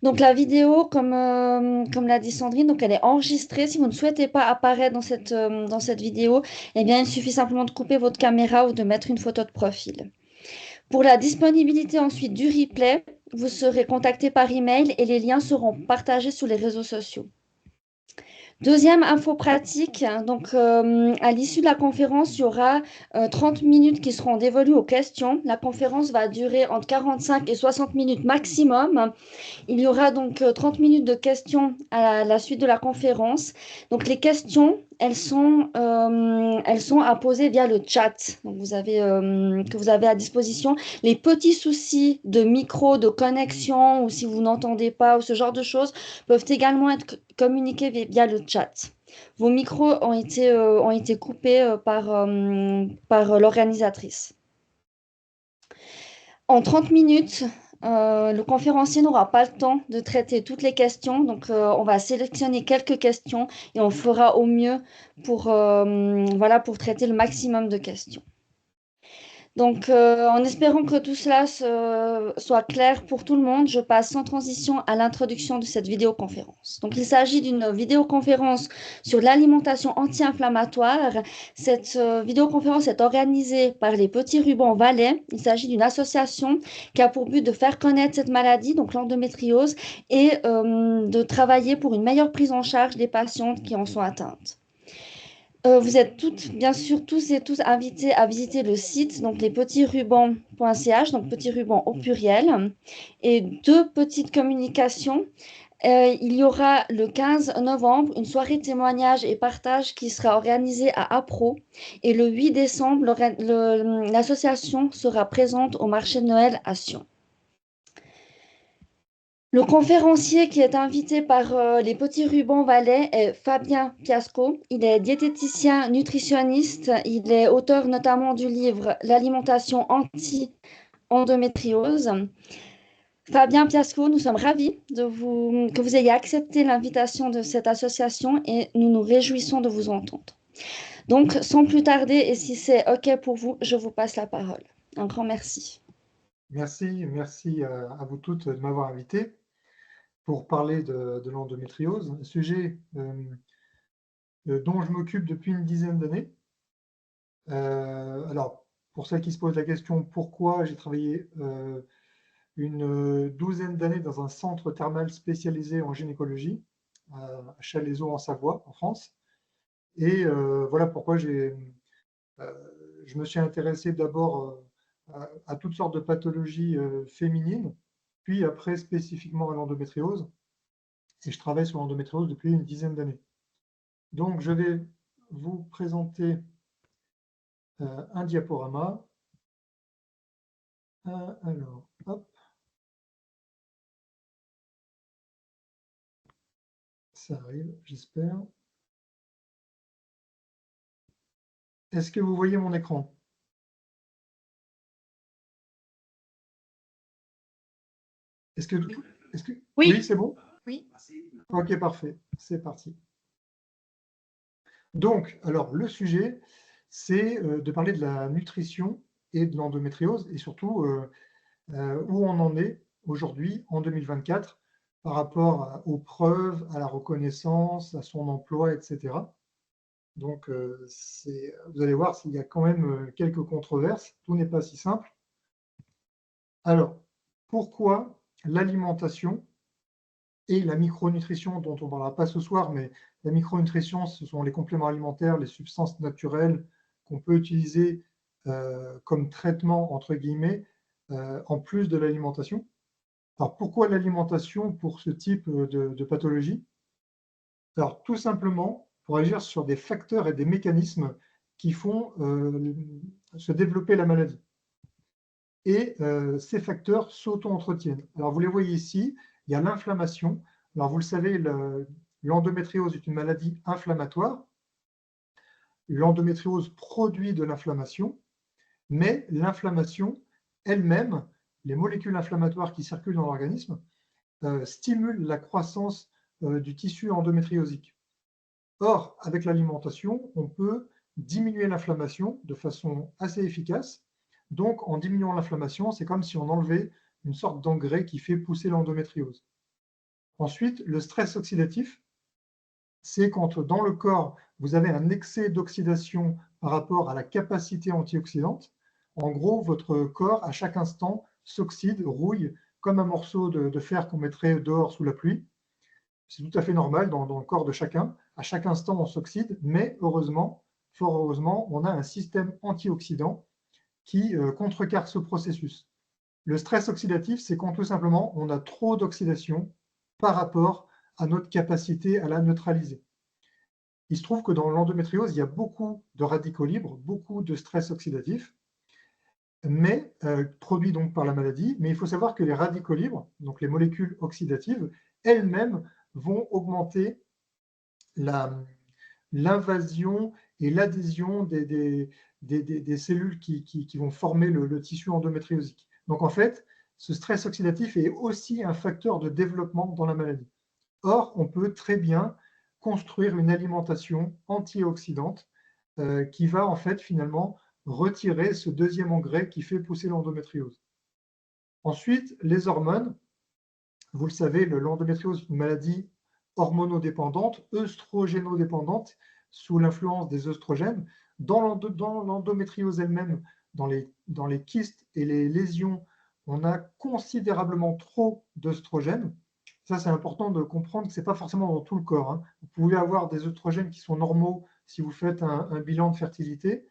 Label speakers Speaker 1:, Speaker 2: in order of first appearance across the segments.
Speaker 1: Donc la vidéo, comme l'a dit Sandrine, donc elle est enregistrée. Si vous ne souhaitez pas apparaître dans cette vidéo, eh bien, il suffit simplement de couper votre caméra ou de mettre une photo de profil. Pour la disponibilité ensuite du replay, vous serez contacté par email et les liens seront partagés sur les réseaux sociaux. Deuxième info pratique, donc à l'issue de la conférence, il y aura 30 minutes qui seront dévolues aux questions. La conférence va durer entre 45 et 60 minutes maximum. Il y aura donc 30 minutes de questions à la suite de la conférence. Donc les questions, elles sont à poser via le chat donc que vous avez à disposition. Les petits soucis de micro, de connexion ou si vous n'entendez pas ou ce genre de choses peuvent également être communiqués via le chat. Vos micros ont été coupés par l'organisatrice. En 30 minutes, le conférencier n'aura pas le temps de traiter toutes les questions, donc on va sélectionner quelques questions et on fera au mieux voilà, pour traiter le maximum de questions. Donc, en espérant que tout cela soit clair pour tout le monde, je passe sans transition à l'introduction de cette vidéoconférence. Donc, il s'agit d'une vidéoconférence sur l'alimentation anti-inflammatoire. Cette vidéoconférence est organisée par les Petits Rubans Valais. Il s'agit d'une association qui a pour but de faire connaître cette maladie, donc l'endométriose, et de travailler pour une meilleure prise en charge des patientes qui en sont atteintes. Vous êtes toutes, bien sûr, tous et tous invités à visiter le site, donc lespetitsrubans.ch, donc petits rubans au pluriel. Et deux petites communications. Il y aura le 15 novembre une soirée témoignage et partage qui sera organisée à Appro. Et le 8 décembre, l'association sera présente au marché de Noël à Sion. Le conférencier qui est invité par les Petits Rubans Valais est Fabien Piasco. Il est diététicien nutritionniste. Il est auteur notamment du livre L'alimentation anti-endométriose. Fabien Piasco, nous sommes ravis que vous ayez accepté l'invitation de cette association et nous nous réjouissons de vous entendre. Donc, sans plus tarder, et si c'est OK pour vous, je vous passe la parole. Un grand merci.
Speaker 2: Merci à vous toutes de m'avoir invité pour parler de l'endométriose, un sujet dont je m'occupe depuis une dizaine d'années. Alors, pour celles qui se posent la question pourquoi, j'ai travaillé une douzaine d'années dans un centre thermal spécialisé en gynécologie à Chalaiseau en Savoie, en France. Et voilà pourquoi je me suis intéressé d'abord à toutes sortes de pathologies féminines, puis après spécifiquement à l'endométriose. Et je travaille sur l'endométriose depuis une dizaine d'années. Donc je vais vous présenter un diaporama. Alors, hop. Ça arrive, j'espère. Est-ce que vous voyez mon écran? Est-ce que, oui, c'est bon?
Speaker 1: Oui.
Speaker 2: Ok, parfait. C'est parti. Donc, alors, le sujet, c'est de parler de la nutrition et de l'endométriose et surtout où on en est aujourd'hui, en 2024, par rapport aux preuves, à la reconnaissance, à son emploi, etc. Donc, vous allez voir s'il y a quand même quelques controverses. Tout n'est pas si simple. Alors, pourquoi l'alimentation et la micronutrition, dont on ne parlera pas ce soir, mais la micronutrition, ce sont les compléments alimentaires, les substances naturelles qu'on peut utiliser comme traitement, entre guillemets, en plus de l'alimentation. Alors, pourquoi l'alimentation pour ce type de pathologie? Alors, tout simplement, pour agir sur des facteurs et des mécanismes qui font se développer la maladie. Et ces facteurs s'auto-entretiennent. Alors, vous les voyez ici, il y a l'inflammation. Alors, vous le savez, l'endométriose est une maladie inflammatoire. L'endométriose produit de l'inflammation, mais l'inflammation elle-même, les molécules inflammatoires qui circulent dans l'organisme, stimulent la croissance du tissu endométriosique. Or, avec l'alimentation, on peut diminuer l'inflammation de façon assez efficace. Donc, en diminuant l'inflammation, c'est comme si on enlevait une sorte d'engrais qui fait pousser l'endométriose. Ensuite, le stress oxydatif, c'est quand dans le corps, vous avez un excès d'oxydation par rapport à la capacité antioxydante. En gros, votre corps, à chaque instant, s'oxyde, rouille, comme un morceau de fer qu'on mettrait dehors sous la pluie. C'est tout à fait normal dans le corps de chacun. À chaque instant, on s'oxyde, mais heureusement, fort heureusement, on a un système antioxydant qui contrecarre ce processus. Le stress oxydatif, c'est quand tout simplement on a trop d'oxydation par rapport à notre capacité à la neutraliser. Il se trouve que dans l'endométriose, il y a beaucoup de radicaux libres, beaucoup de stress oxydatif, mais produit donc par la maladie. Mais il faut savoir que les radicaux libres, donc les molécules oxydatives, elles-mêmes vont augmenter l'invasion et l'adhésion des cellules qui vont former le tissu endométriosique. Donc en fait, ce stress oxydatif est aussi un facteur de développement dans la maladie. Or, on peut très bien construire une alimentation antioxydante qui va en fait finalement retirer ce deuxième engrais qui fait pousser l'endométriose. Ensuite, les hormones. Vous le savez, l'endométriose est une maladie hormonodépendante, œstrogénodépendante, sous l'influence des œstrogènes. Dans l'endométriose elle-même, dans les kystes et les lésions, on a considérablement trop d'œstrogènes. Ça, c'est important de comprendre que ce n'est pas forcément dans tout le corps, hein. Vous pouvez avoir des œstrogènes qui sont normaux si vous faites un bilan de fertilité,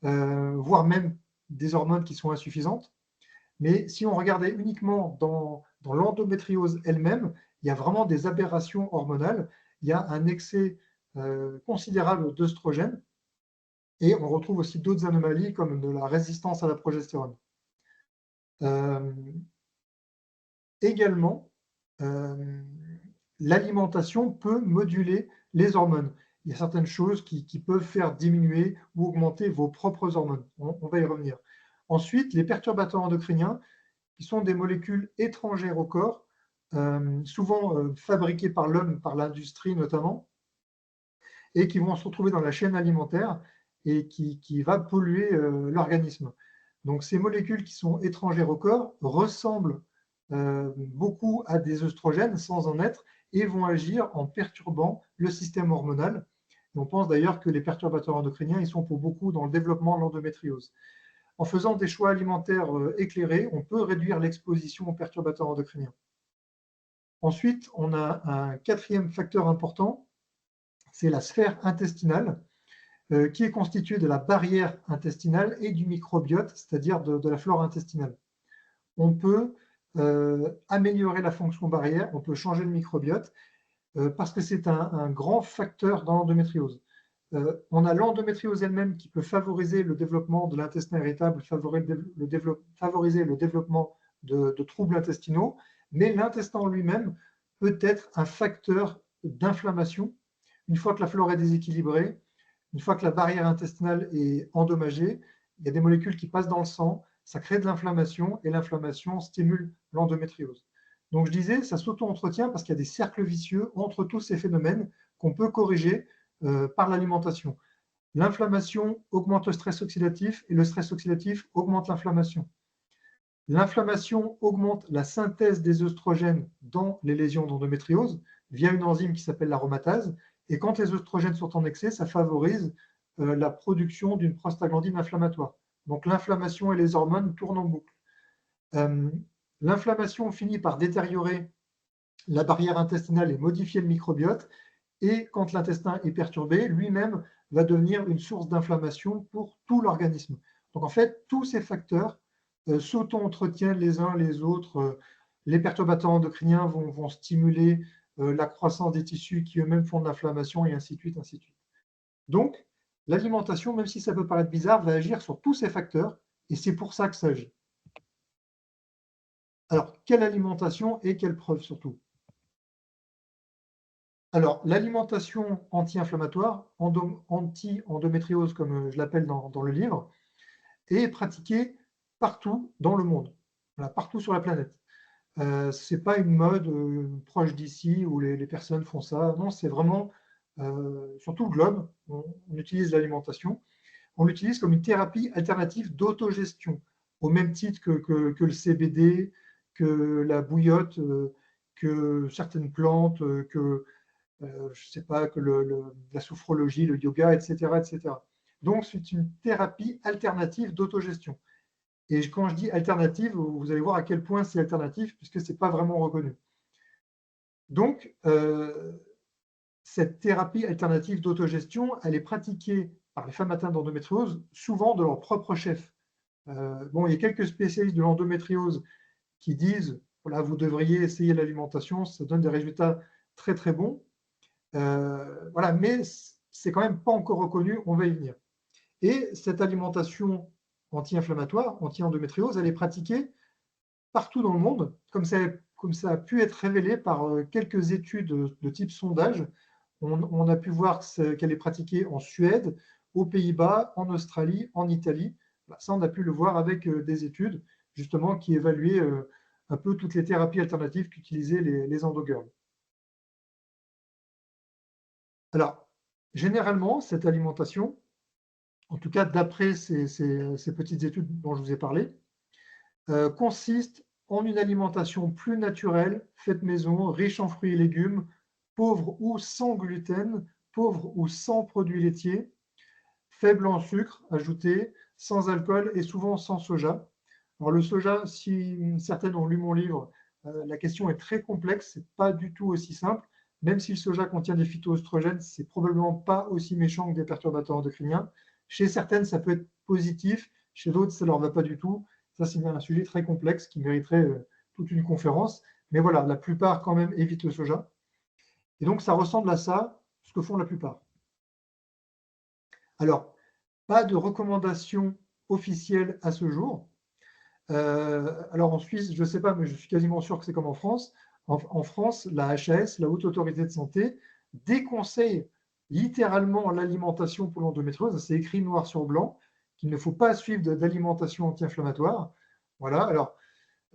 Speaker 2: voire même des hormones qui sont insuffisantes. Mais si on regardait uniquement dans l'endométriose elle-même, il y a vraiment des aberrations hormonales. Il y a un excès considérable d'œstrogènes et on retrouve aussi d'autres anomalies comme de la résistance à la progestérone. Euh, également, l'alimentation peut moduler les hormones. Il y a certaines choses qui peuvent faire diminuer ou augmenter vos propres hormones. On va y revenir. Ensuite, les perturbateurs endocriniens, qui sont des molécules étrangères au corps, souvent fabriquées par l'homme, par l'industrie notamment, et qui vont se retrouver dans la chaîne alimentaire et qui va polluer l'organisme. Donc ces molécules qui sont étrangères au corps ressemblent beaucoup à des œstrogènes sans en être et vont agir en perturbant le système hormonal. Et on pense d'ailleurs que les perturbateurs endocriniens, ils sont pour beaucoup dans le développement de l'endométriose. En faisant des choix alimentaires éclairés, on peut réduire l'exposition aux perturbateurs endocriniens. Ensuite, on a un quatrième facteur important, c'est la sphère intestinale, qui est constituée de la barrière intestinale et du microbiote, c'est-à-dire de la flore intestinale. On peut améliorer la fonction barrière, on peut changer le microbiote, parce que c'est un grand facteur dans l'endométriose. On a l'endométriose elle-même qui peut favoriser le développement de l'intestin irritable, favoriser le développement de troubles intestinaux, mais l'intestin lui-même peut être un facteur d'inflammation. Une fois que la flore est déséquilibrée, une fois que la barrière intestinale est endommagée, il y a des molécules qui passent dans le sang, ça crée de l'inflammation et l'inflammation stimule l'endométriose. Donc je disais, ça s'auto-entretient parce qu'il y a des cercles vicieux entre tous ces phénomènes qu'on peut corriger par l'alimentation. L'inflammation augmente le stress oxydatif et le stress oxydatif augmente l'inflammation. L'inflammation augmente la synthèse des œstrogènes dans les lésions d'endométriose via une enzyme qui s'appelle l'aromatase. Et quand les œstrogènes sont en excès, ça favorise la production d'une prostaglandine inflammatoire. Donc l'inflammation et les hormones tournent en boucle. L'inflammation finit par détériorer la barrière intestinale et modifier le microbiote. Et quand l'intestin est perturbé, lui-même va devenir une source d'inflammation pour tout l'organisme. Donc en fait, tous ces facteurs s'auto-entretiennent les uns les autres. Les perturbateurs endocriniens vont stimuler la croissance des tissus qui eux-mêmes font de l'inflammation et ainsi de suite, ainsi de suite. Donc, l'alimentation, même si ça peut paraître bizarre, va agir sur tous ces facteurs et c'est pour ça que ça agit. Alors, quelle alimentation et quelle preuve surtout? Alors, l'alimentation anti-inflammatoire, anti-endométriose, comme je l'appelle dans le livre, est pratiquée partout dans le monde, voilà, partout sur la planète. Ce n'est pas une mode proche d'ici où les personnes font ça. Non, c'est vraiment sur tout le globe, on utilise l'alimentation. On l'utilise comme une thérapie alternative d'autogestion, au même titre que le CBD, que la bouillotte, que certaines plantes, que je sais pas, que la sophrologie, le yoga, etc., etc. Donc, c'est une thérapie alternative d'autogestion. Et quand je dis alternative, vous allez voir à quel point c'est alternatif, puisque ce n'est pas vraiment reconnu. Donc, cette thérapie alternative d'autogestion, elle est pratiquée par les femmes atteintes d'endométriose, souvent de leur propre chef. Bon, il y a quelques spécialistes de l'endométriose qui disent, voilà, vous devriez essayer l'alimentation, ça donne des résultats très très bons. Voilà, mais c'est quand même pas encore reconnu, on va y venir. Et cette alimentation anti-inflammatoire, anti-endométriose, elle est pratiquée partout dans le monde, comme ça a pu être révélé par quelques études de type sondage. On a pu voir qu'elle est pratiquée en Suède, aux Pays-Bas, en Australie, en Italie. Ça, on a pu le voir avec des études, justement, qui évaluaient un peu toutes les thérapies alternatives qu'utilisaient les endogirls. Alors, généralement, cette alimentation, en tout cas d'après ces petites études dont je vous ai parlé, consiste en une alimentation plus naturelle, faite maison, riche en fruits et légumes, pauvre ou sans gluten, pauvre ou sans produits laitiers, faible en sucre ajouté, sans alcool et souvent sans soja. Alors le soja, si certaines ont lu mon livre, la question est très complexe, c'est pas du tout aussi simple. Même si le soja contient des phytoœstrogènes, c'est probablement pas aussi méchant que des perturbateurs endocriniens. Chez certaines, ça peut être positif, chez d'autres, ça leur va pas du tout. Ça, c'est un sujet très complexe qui mériterait toute une conférence. Mais voilà, la plupart quand même évitent le soja. Et donc, ça ressemble à ça, ce que font la plupart. Alors, pas de recommandation officielle à ce jour. Alors en Suisse, je ne sais pas, mais je suis quasiment sûr que c'est comme en France. En France, la HAS, la Haute Autorité de Santé, déconseille littéralement l'alimentation pour l'endométriose. C'est écrit noir sur blanc qu'il ne faut pas suivre d'alimentation anti-inflammatoire. Voilà, alors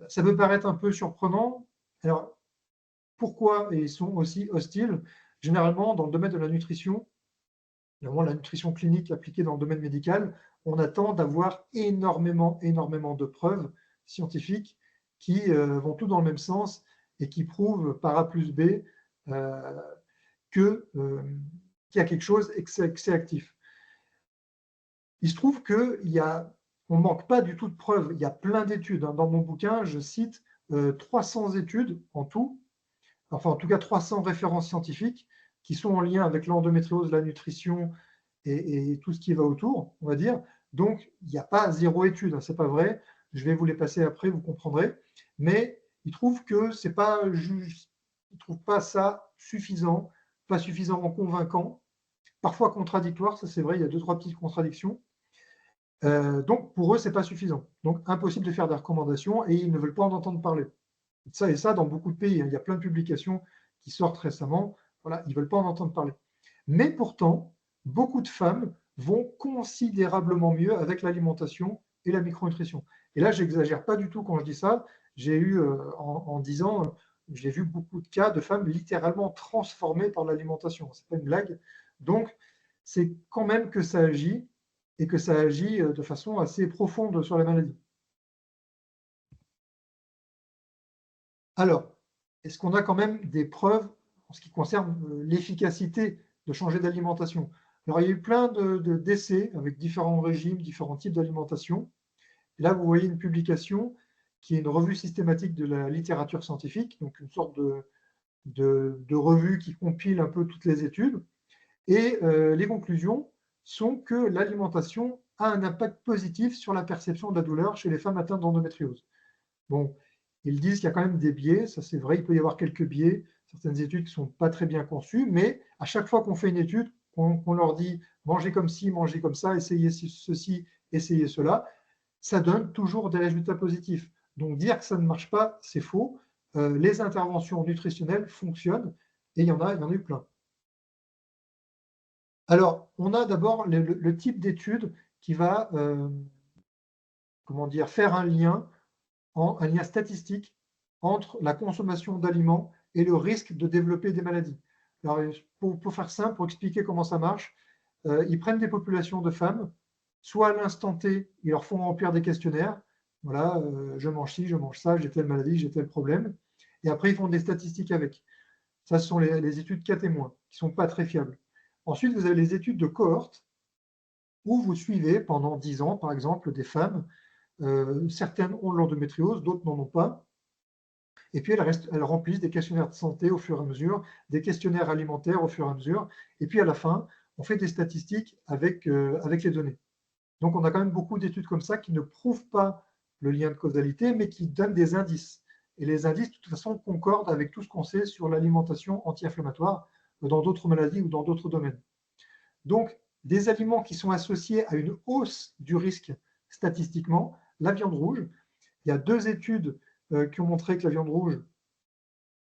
Speaker 2: ça peut paraître un peu surprenant. Alors pourquoi ils sont aussi hostiles? Généralement, dans le domaine de la nutrition, notamment la nutrition clinique appliquée dans le domaine médical, on attend d'avoir énormément de preuves scientifiques qui vont tout dans le même sens et qui prouvent par A plus B euh, qu'il y a quelque chose et que c'est actif. Il se trouve qu'on ne manque pas du tout de preuves. Il y a plein d'études. Dans mon bouquin, je cite 300 études en tout, enfin en tout cas 300 références scientifiques qui sont en lien avec l'endométriose, la nutrition et tout ce qui va autour, on va dire. Donc, il n'y a pas zéro étude, hein, c'est pas vrai. Je vais vous les passer après, vous comprendrez. Mais il trouve que c'est pas juste, il trouve pas ça suffisant, pas suffisamment convaincant, parfois contradictoire. Ça, c'est vrai, il y a deux, trois petites contradictions. Donc, pour eux, c'est pas suffisant. Donc, impossible de faire des recommandations et ils ne veulent pas en entendre parler. Ça et ça dans beaucoup de pays. Hein. Il y a plein de publications qui sortent récemment. Voilà, ils ne veulent pas en entendre parler. Mais pourtant, beaucoup de femmes vont considérablement mieux avec l'alimentation et la micronutrition. Et là, j'exagère pas du tout quand je dis ça. J'ai eu, en 10 ans, j'ai vu beaucoup de cas de femmes littéralement transformées par l'alimentation. C'est pas une blague. Donc, c'est quand même que ça agit et que ça agit de façon assez profonde sur la maladie. Alors, est-ce qu'on a quand même des preuves en ce qui concerne l'efficacité de changer d'alimentation? Alors, il y a eu plein d'essais avec différents régimes, différents types d'alimentation. Là, vous voyez une publication qui est une revue systématique de la littérature scientifique, donc une sorte de revue qui compile un peu toutes les études. Et les conclusions sont que l'alimentation a un impact positif sur la perception de la douleur chez les femmes atteintes d'endométriose. Bon, ils disent qu'il y a quand même des biais, ça c'est vrai, il peut y avoir quelques biais, certaines études qui ne sont pas très bien conçues, mais à chaque fois qu'on fait une étude, qu'on leur dit mangez comme ci, mangez comme ça, essayez ceci, essayez cela, ça donne toujours des résultats positifs. Donc dire que ça ne marche pas, c'est faux. Les interventions nutritionnelles fonctionnent et il y en a eu plein. Alors, on a d'abord le type d'étude qui va comment dire, faire un lien statistique entre la consommation d'aliments et le risque de développer des maladies. Alors, pour faire simple, pour expliquer comment ça marche, ils prennent des populations de femmes, soit à l'instant T, ils leur font remplir des questionnaires, voilà, je mange ci, je mange ça, j'ai telle maladie, j'ai tel problème, et après, ils font des statistiques avec. Ça, ce sont les études cas témoins, qui ne sont pas très fiables. Ensuite, vous avez les études de cohorte, où vous suivez pendant 10 ans, par exemple, des femmes. Certaines ont de l'endométriose, d'autres n'en ont pas. Et puis, elles remplissent des questionnaires de santé au fur et à mesure, des questionnaires alimentaires au fur et à mesure. Et puis, à la fin, on fait des statistiques avec les données. Donc, on a quand même beaucoup d'études comme ça qui ne prouvent pas le lien de causalité, mais qui donnent des indices. Et les indices, de toute façon, concordent avec tout ce qu'on sait sur l'alimentation anti-inflammatoire dans d'autres maladies ou dans d'autres domaines. Donc, des aliments qui sont associés à une hausse du risque statistiquement, la viande rouge. Il y a 2 études qui ont montré que la viande rouge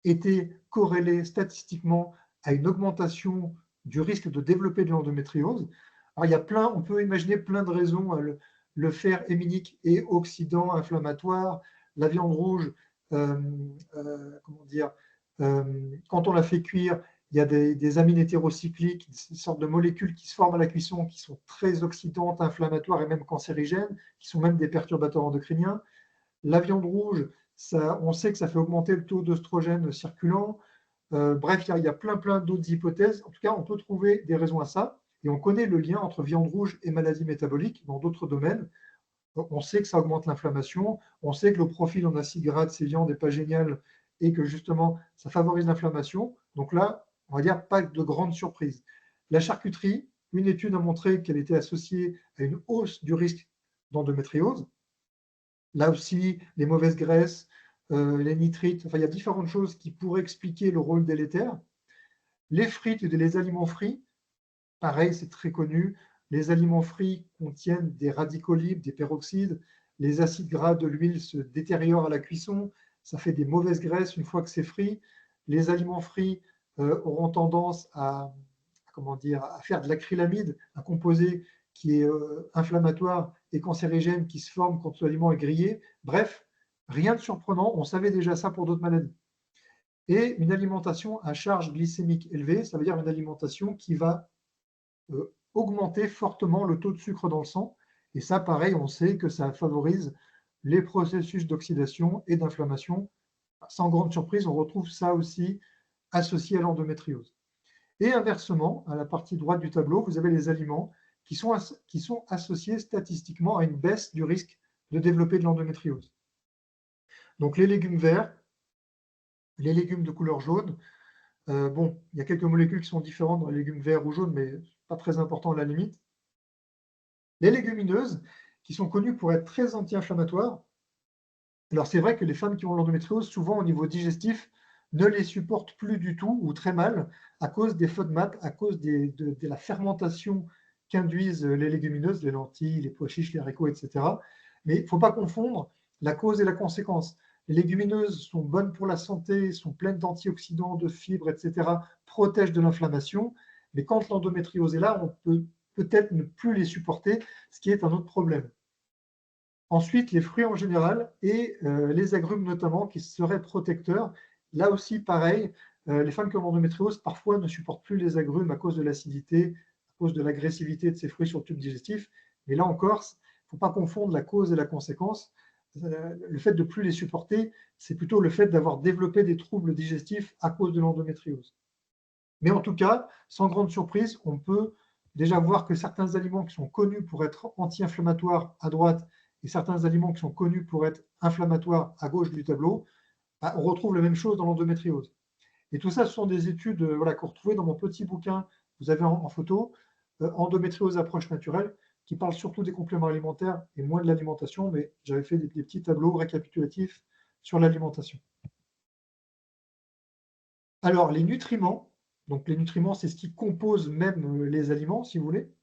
Speaker 2: était corrélée statistiquement à une augmentation du risque de développer de l'endométriose. Alors, il y a on peut imaginer plein de raisons. Le fer héminique est oxydant, inflammatoire. La viande rouge, comment dire, quand on la fait cuire, il y a des amines hétérocycliques, des sortes de molécules qui se forment à la cuisson, qui sont très oxydantes, inflammatoires et même cancérigènes, qui sont même des perturbateurs endocriniens. La viande rouge, on sait que ça fait augmenter le taux d'œstrogène circulant. Bref, il y a plein d'autres hypothèses. En tout cas, on peut trouver des raisons à ça. Et on connaît le lien entre viande rouge et maladies métaboliques dans d'autres domaines. On sait que ça augmente l'inflammation. On sait que le profil en acides gras de ces viandes n'est pas génial et que justement, ça favorise l'inflammation. Donc là, on va dire pas de grande surprise. La charcuterie, une étude a montré qu'elle était associée à une hausse du risque d'endométriose. Là aussi, les mauvaises graisses, les nitrites, enfin, il y a différentes choses qui pourraient expliquer le rôle délétère. Les frites et les aliments frits, pareil, c'est très connu. Les aliments frits contiennent des radicaux libres, des peroxydes. Les acides gras de l'huile se détériorent à la cuisson. Ça fait des mauvaises graisses une fois que c'est frit. Les aliments frits auront tendance à faire de l'acrylamide, un composé qui est inflammatoire et cancérigène qui se forme quand l'aliment est grillé. Bref, rien de surprenant, on savait déjà ça pour d'autres maladies. Et une alimentation à charge glycémique élevée, ça veut dire une alimentation qui va augmenter fortement le taux de sucre dans le sang. Et ça, pareil, on sait que ça favorise les processus d'oxydation et d'inflammation. Sans grande surprise, on retrouve ça aussi associé à l'endométriose. Et inversement, à la partie droite du tableau, vous avez les aliments qui sont associés statistiquement à une baisse du risque de développer de l'endométriose. Donc les légumes verts, les légumes de couleur jaune, bon, il y a quelques molécules qui sont différentes dans les légumes verts ou jaunes, mais pas très important à la limite. Les légumineuses, qui sont connues pour être très anti-inflammatoires. Alors c'est vrai que les femmes qui ont l'endométriose, souvent au niveau digestif, ne les supportent plus du tout ou très mal à cause des FODMAP, à cause de la fermentation qu'induisent les légumineuses, les lentilles, les pois chiches, les haricots, etc. Mais il ne faut pas confondre la cause et la conséquence. Les légumineuses sont bonnes pour la santé, sont pleines d'antioxydants, de fibres, etc., protègent de l'inflammation. Mais quand l'endométriose est là, on peut peut-être ne plus les supporter, ce qui est un autre problème. Ensuite, les fruits en général et les agrumes notamment, qui seraient protecteurs. Là aussi, pareil, les femmes qui ont l'endométriose parfois ne supportent plus les agrumes à cause de l'acidité, à cause de l'agressivité de ces fruits sur le tube digestif. Mais là encore, il ne faut pas confondre la cause et la conséquence. Le fait de ne plus les supporter, c'est plutôt le fait d'avoir développé des troubles digestifs à cause de l'endométriose. Mais en tout cas, sans grande surprise, on peut déjà voir que certains aliments qui sont connus pour être anti-inflammatoires à droite et certains aliments qui sont connus pour être inflammatoires à gauche du tableau, on retrouve la même chose dans l'endométriose. Et tout ça, ce sont des études qu'on retrouvait dans mon petit bouquin, vous avez en photo, Endométriose approche naturelle, qui parle surtout des compléments alimentaires et moins de l'alimentation, mais j'avais fait des petits tableaux récapitulatifs sur l'alimentation. Alors, les nutriments, donc les nutriments, c'est ce qui compose même les aliments, si vous voulez.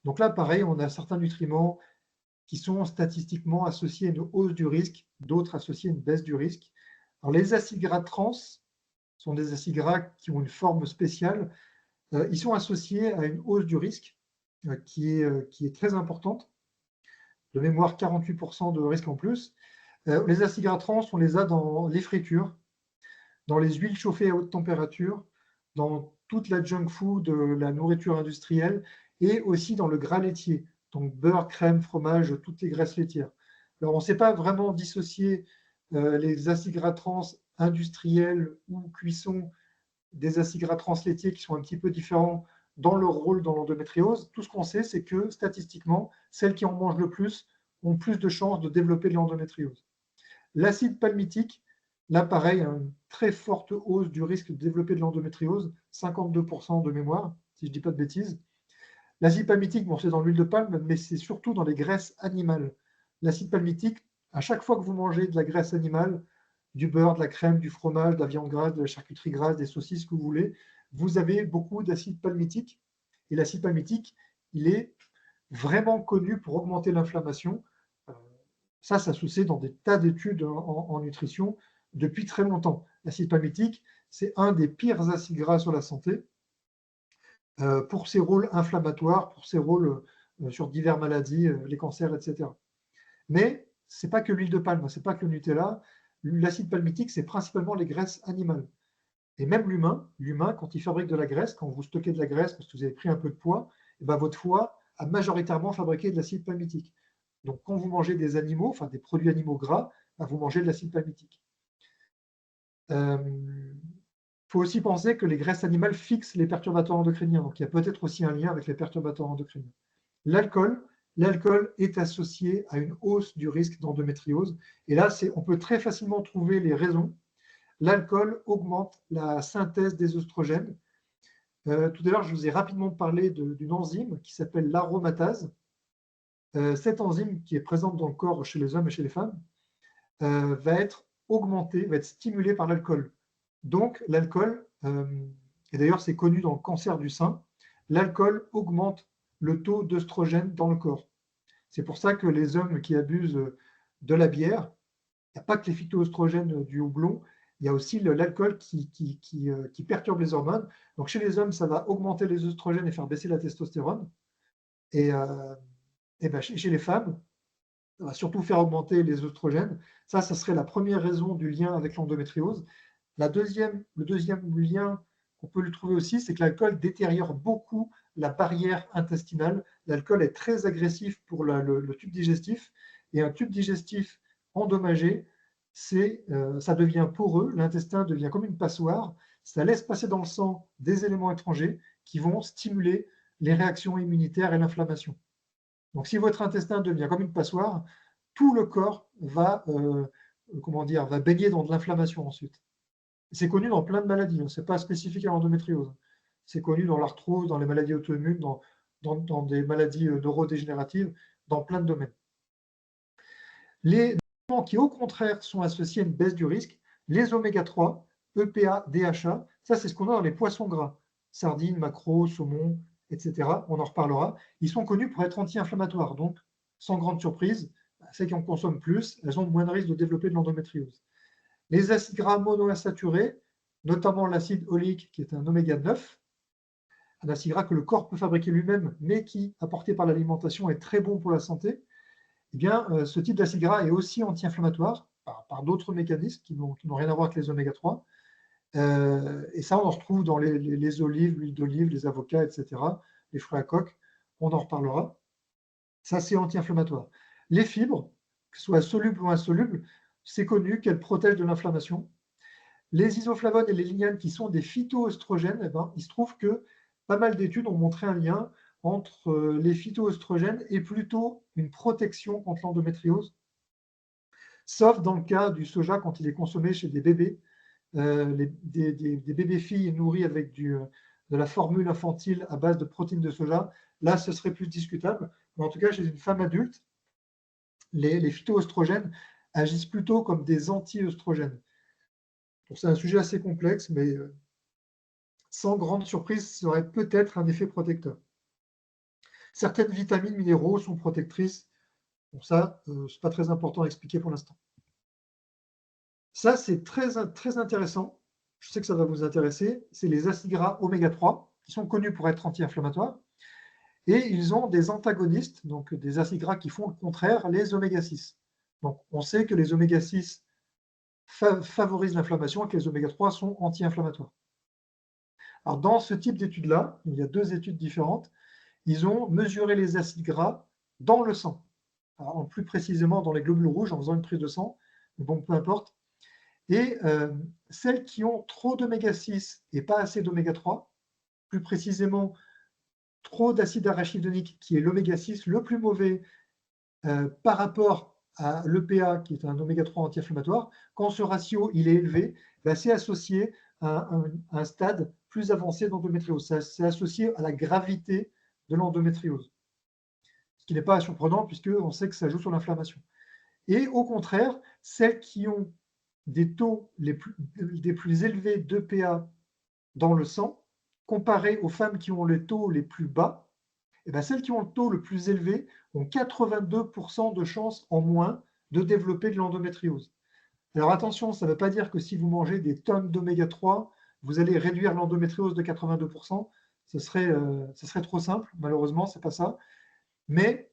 Speaker 2: Donc là, pareil, on a certains nutriments qui sont statistiquement associés à une hausse du risque, d'autres associés à une baisse du risque. Alors, les acides gras trans sont des acides gras qui ont une forme spéciale. Ils sont associés à une hausse du risque qui est très importante. De mémoire, 48% de risque en plus. Les acides gras trans, on les a dans les fritures, dans les huiles chauffées à haute température, dans toute la junk food, la nourriture industrielle, et aussi dans le gras laitier, donc beurre, crème, fromage, toutes les graisses laitières. Alors, on ne sait pas vraiment dissocier les acides gras trans industrielle ou cuisson des acides gras translaitiers qui sont un petit peu différents dans leur rôle dans l'endométriose. Tout ce qu'on sait, c'est que statistiquement, celles qui en mangent le plus ont plus de chances de développer de l'endométriose. L'acide palmitique, là pareil, une très forte hausse du risque de développer de l'endométriose, 52% de mémoire, si je ne dis pas de bêtises. L'acide palmitique, bon, c'est dans l'huile de palme, mais c'est surtout dans les graisses animales. L'acide palmitique, à chaque fois que vous mangez de la graisse animale, du beurre, de la crème, du fromage, de la viande grasse, de la charcuterie grasse, des saucisses que vous voulez, vous avez beaucoup d'acide palmitique. Et l'acide palmitique, il est vraiment connu pour augmenter l'inflammation. Ça se sait dans des tas d'études en nutrition depuis très longtemps. L'acide palmitique, c'est un des pires acides gras sur la santé pour ses rôles inflammatoires, pour ses rôles sur diverses maladies, les cancers, etc. Mais ce n'est pas que l'huile de palme, ce n'est pas que le Nutella. L'acide palmitique, c'est principalement les graisses animales. Et même l'humain, quand il fabrique de la graisse, quand vous stockez de la graisse parce que vous avez pris un peu de poids, et ben votre foie a majoritairement fabriqué de l'acide palmitique. Donc quand vous mangez des animaux, enfin des produits animaux gras, ben vous mangez de l'acide palmitique. Faut aussi penser que les graisses animales fixent les perturbateurs endocriniens. Donc il y a peut-être aussi un lien avec les perturbateurs endocriniens. L'alcool est associé à une hausse du risque d'endométriose. Et là, on peut très facilement trouver les raisons. L'alcool augmente la synthèse des œstrogènes. Tout à l'heure, je vous ai rapidement parlé d'une enzyme qui s'appelle l'aromatase. Cette enzyme qui est présente dans le corps chez les hommes et chez les femmes va être augmentée, va être stimulée par l'alcool. Donc l'alcool, et d'ailleurs c'est connu dans le cancer du sein, l'alcool augmente le taux d'œstrogène dans le corps. C'est pour ça que les hommes qui abusent de la bière, il n'y a pas que les phytoœstrogènes du houblon, il y a aussi l'alcool qui perturbe les hormones. Donc chez les hommes, ça va augmenter les œstrogènes et faire baisser la testostérone. Et ben chez les femmes, ça va surtout faire augmenter les œstrogènes. Ça serait la première raison du lien avec l'endométriose. Le deuxième lien qu'on peut lui trouver aussi, c'est que l'alcool détériore beaucoup la barrière intestinale. L'alcool est très agressif pour le tube digestif, et un tube digestif endommagé, ça devient poreux, l'intestin devient comme une passoire, ça laisse passer dans le sang des éléments étrangers qui vont stimuler les réactions immunitaires et l'inflammation. Donc si votre intestin devient comme une passoire, tout le corps va baigner dans de l'inflammation ensuite. C'est connu dans plein de maladies, ce n'est pas spécifique à l'endométriose. C'est connu dans l'arthrose, dans les maladies auto-immunes, dans des maladies neurodégénératives, dans plein de domaines. Les aliments qui, au contraire, sont associés à une baisse du risque, les oméga 3, EPA, DHA, ça c'est ce qu'on a dans les poissons gras, sardines, maquereaux, saumon, etc. On en reparlera. Ils sont connus pour être anti-inflammatoires, donc sans grande surprise, celles qui en consomment plus, elles ont moins de risque de développer de l'endométriose. Les acides gras monoinsaturés, notamment l'acide oléique qui est un oméga 9, un acide gras que le corps peut fabriquer lui-même, mais qui, apporté par l'alimentation, est très bon pour la santé, eh bien, ce type d'acide gras est aussi anti-inflammatoire par d'autres mécanismes qui n'ont rien à voir avec les oméga 3. Et ça, on en retrouve dans les olives, l'huile d'olive, les avocats, etc., les fruits à coque, on en reparlera. Ça, c'est anti-inflammatoire. Les fibres, que ce soit solubles ou insolubles, c'est connu qu'elles protègent de l'inflammation. Les isoflavones et les lignanes, qui sont des phytoœstrogènes, eh ben, il se trouve que pas mal d'études ont montré un lien entre les phytoœstrogènes et plutôt une protection contre l'endométriose, sauf dans le cas du soja quand il est consommé chez des bébés, des bébés filles nourris avec de la formule infantile à base de protéines de soja. Là, ce serait plus discutable. Mais en tout cas, chez une femme adulte, les phytoœstrogènes agissent plutôt comme des anti-œstrogènes. C'est un sujet assez complexe, mais sans grande surprise, ça aurait peut-être un effet protecteur. Certaines vitamines, minéraux sont protectrices. Bon, ça, ce n'est pas très important à expliquer pour l'instant. Ça, c'est très intéressant. Je sais que ça va vous intéresser. C'est les acides gras oméga 3, qui sont connus pour être anti-inflammatoires. Et ils ont des antagonistes, donc des acides gras qui font le contraire, les oméga 6. Donc, on sait que les oméga 6 favorisent l'inflammation et que les oméga 3 sont anti-inflammatoires. Alors, dans ce type d'études-là, il y a deux études différentes. Ils ont mesuré les acides gras dans le sang. Alors, plus précisément dans les globules rouges en faisant une prise de sang. Bon, peu importe. Et celles qui ont trop d'oméga 6 et pas assez d'oméga 3, plus précisément trop d'acide arachidonique, qui est l'oméga 6 le plus mauvais par rapport à l'EPA, qui est un oméga 3 anti-inflammatoire, quand ce ratio il est élevé, ben, c'est associé à un stade plus avancé d'endométriose. C'est associé à la gravité de l'endométriose, ce qui n'est pas surprenant puisqu'on sait que ça joue sur l'inflammation. Et au contraire, celles qui ont des taux des plus élevés d'EPA dans le sang, comparé aux femmes qui ont les taux les plus bas, et bien celles qui ont le taux le plus élevé ont 82% de chances en moins de développer de l'endométriose. Alors attention, ça ne veut pas dire que si vous mangez des tonnes d'oméga 3, vous allez réduire l'endométriose de 82%. Ce serait trop simple, malheureusement, ce n'est pas ça. Mais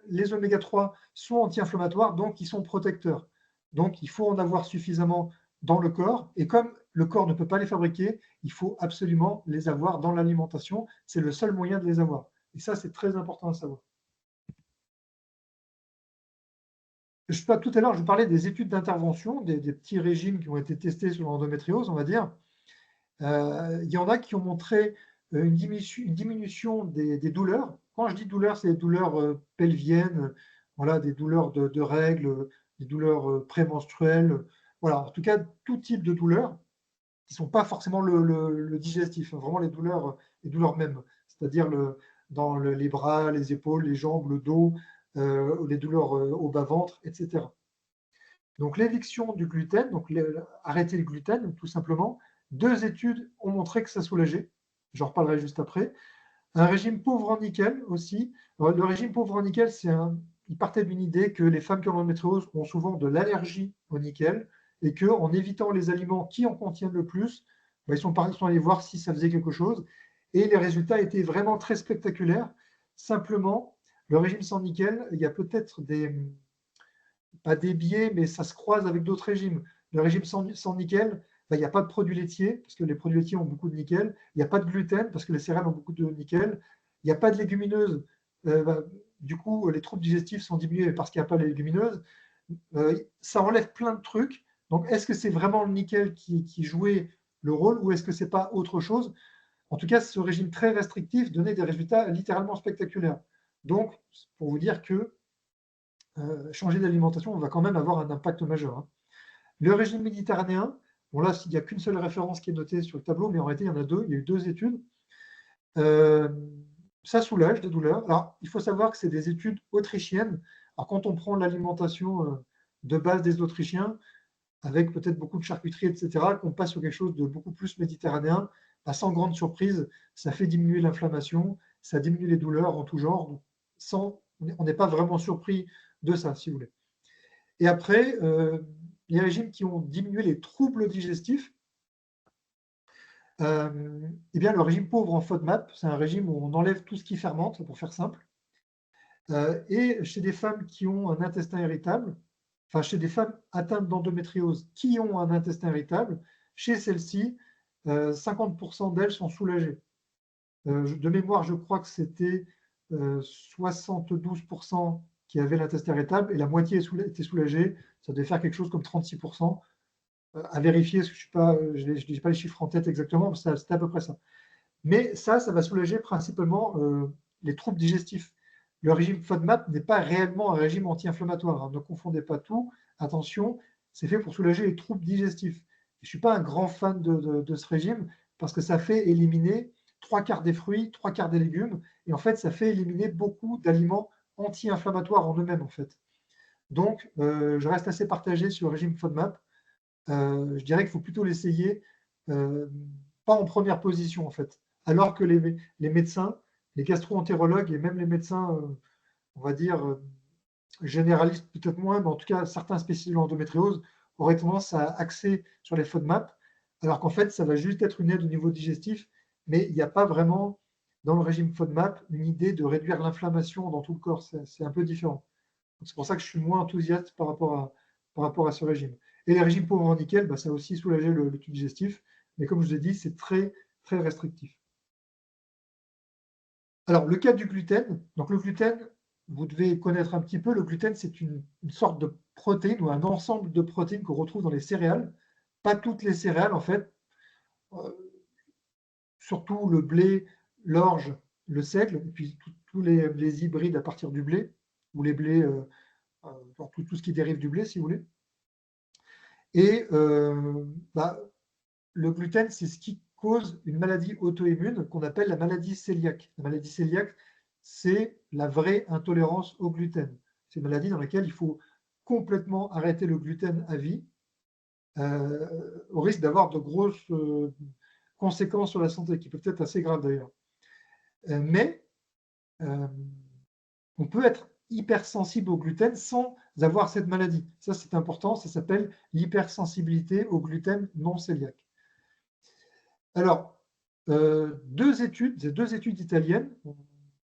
Speaker 2: les oméga 3 sont anti-inflammatoires, donc ils sont protecteurs. Donc il faut en avoir suffisamment dans le corps. Et comme le corps ne peut pas les fabriquer, il faut absolument les avoir dans l'alimentation. C'est le seul moyen de les avoir. Et ça, c'est très important à savoir. Tout à l'heure, je parlais des études d'intervention, des petits régimes qui ont été testés sur l'endométriose, on va dire. Il y en a qui ont montré une diminution des douleurs. Quand je dis douleurs, c'est des douleurs pelviennes, voilà, des douleurs de règles, des douleurs prémenstruelles, voilà, en tout cas tout type de douleurs qui ne sont pas forcément le digestif, hein, vraiment les douleurs mêmes, c'est-à-dire dans les bras, les épaules, les jambes, le dos, les douleurs au bas-ventre, etc. Donc l'éviction du gluten, donc arrêter le gluten tout simplement. 2 études ont montré que ça soulageait. J'en reparlerai juste après. Un régime pauvre en nickel aussi. Le régime pauvre en nickel, il partait d'une idée que les femmes qui ont l'endométriose ont souvent de l'allergie au nickel et qu'en évitant les aliments qui en contiennent le plus, ils sont allés voir si ça faisait quelque chose. Et les résultats étaient vraiment très spectaculaires. Simplement, le régime sans nickel, il y a peut-être pas des biais, mais ça se croise avec d'autres régimes. Le régime sans nickel, il n'y a pas de produits laitiers, parce que les produits laitiers ont beaucoup de nickel. Il n'y a pas de gluten, parce que les céréales ont beaucoup de nickel. Il n'y a pas de légumineuses. Du coup, les troubles digestifs sont diminués parce qu'il n'y a pas les légumineuses. Ça enlève plein de trucs. Donc, est-ce que c'est vraiment le nickel qui jouait le rôle ou est-ce que ce n'est pas autre chose? En tout cas, ce régime très restrictif donnait des résultats littéralement spectaculaires. Donc, pour vous dire que changer d'alimentation, on va quand même avoir un impact majeur, hein. Le régime méditerranéen, bon là, il n'y a qu'une seule référence qui est notée sur le tableau, mais en réalité, il y en a deux. Il y a eu 2 études. Ça soulage des douleurs. Alors, il faut savoir que c'est des études autrichiennes. Alors, quand on prend l'alimentation de base des Autrichiens, avec peut-être beaucoup de charcuterie, etc., qu'on passe sur quelque chose de beaucoup plus méditerranéen, sans grande surprise, ça fait diminuer l'inflammation, ça diminue les douleurs en tout genre. On n'est pas vraiment surpris de ça, si vous voulez. Et après, les régimes qui ont diminué les troubles digestifs, eh bien, le régime pauvre en FODMAP, c'est un régime où on enlève tout ce qui fermente, pour faire simple. Et chez des femmes qui ont un intestin irritable, enfin chez des femmes atteintes d'endométriose qui ont un intestin irritable, chez celles-ci, 50% d'elles sont soulagées. De mémoire, je crois que c'était 72% qui avaient l'intestin irritable et la moitié était soulagée. Ça devait faire quelque chose comme 36%. À vérifier, parce que je n'ai pas les chiffres en tête exactement, mais c'était à peu près ça. Mais ça va soulager principalement les troubles digestifs. Le régime FODMAP n'est pas réellement un régime anti-inflammatoire, hein. Ne confondez pas tout. Attention, c'est fait pour soulager les troubles digestifs. Je ne suis pas un grand fan de ce régime parce que ça fait éliminer 3/4 des fruits, 3/4 des légumes, et en fait, ça fait éliminer beaucoup d'aliments anti-inflammatoires en eux-mêmes, en fait. Donc, je reste assez partagé sur le régime FODMAP. Je dirais qu'il faut plutôt l'essayer, pas en première position, en fait. Alors que les médecins, les gastro-entérologues et même les médecins, on va dire, généralistes peut-être moins, mais en tout cas certains spécialistes de l'endométriose auraient tendance à axer sur les FODMAP, alors qu'en fait ça va juste être une aide au niveau digestif, mais il n'y a pas vraiment dans le régime FODMAP une idée de réduire l'inflammation dans tout le corps, c'est un peu différent. C'est pour ça que je suis moins enthousiaste par rapport à ce régime. Et les régimes pauvres en nickel, ça a aussi soulagé le tube digestif, mais comme je vous ai dit, c'est très, très restrictif. Alors, le cas du gluten, donc le gluten, vous devez connaître un petit peu, le gluten, c'est une sorte de protéines ou un ensemble de protéines qu'on retrouve dans les céréales. Pas toutes les céréales, en fait, surtout le blé, l'orge, le seigle, et puis tous les hybrides à partir du blé, ou les blés, tout ce qui dérive du blé, si vous voulez. Et le gluten, c'est ce qui cause une maladie auto-immune qu'on appelle la maladie cœliaque. La maladie cœliaque, c'est la vraie intolérance au gluten. C'est une maladie dans laquelle il faut complètement arrêter le gluten à vie, au risque d'avoir de grosses conséquences sur la santé, qui peuvent être assez graves d'ailleurs. Mais on peut être hypersensible au gluten sans avoir cette maladie. Ça, c'est important, ça s'appelle l'hypersensibilité au gluten non cœliaque. Alors, deux études italiennes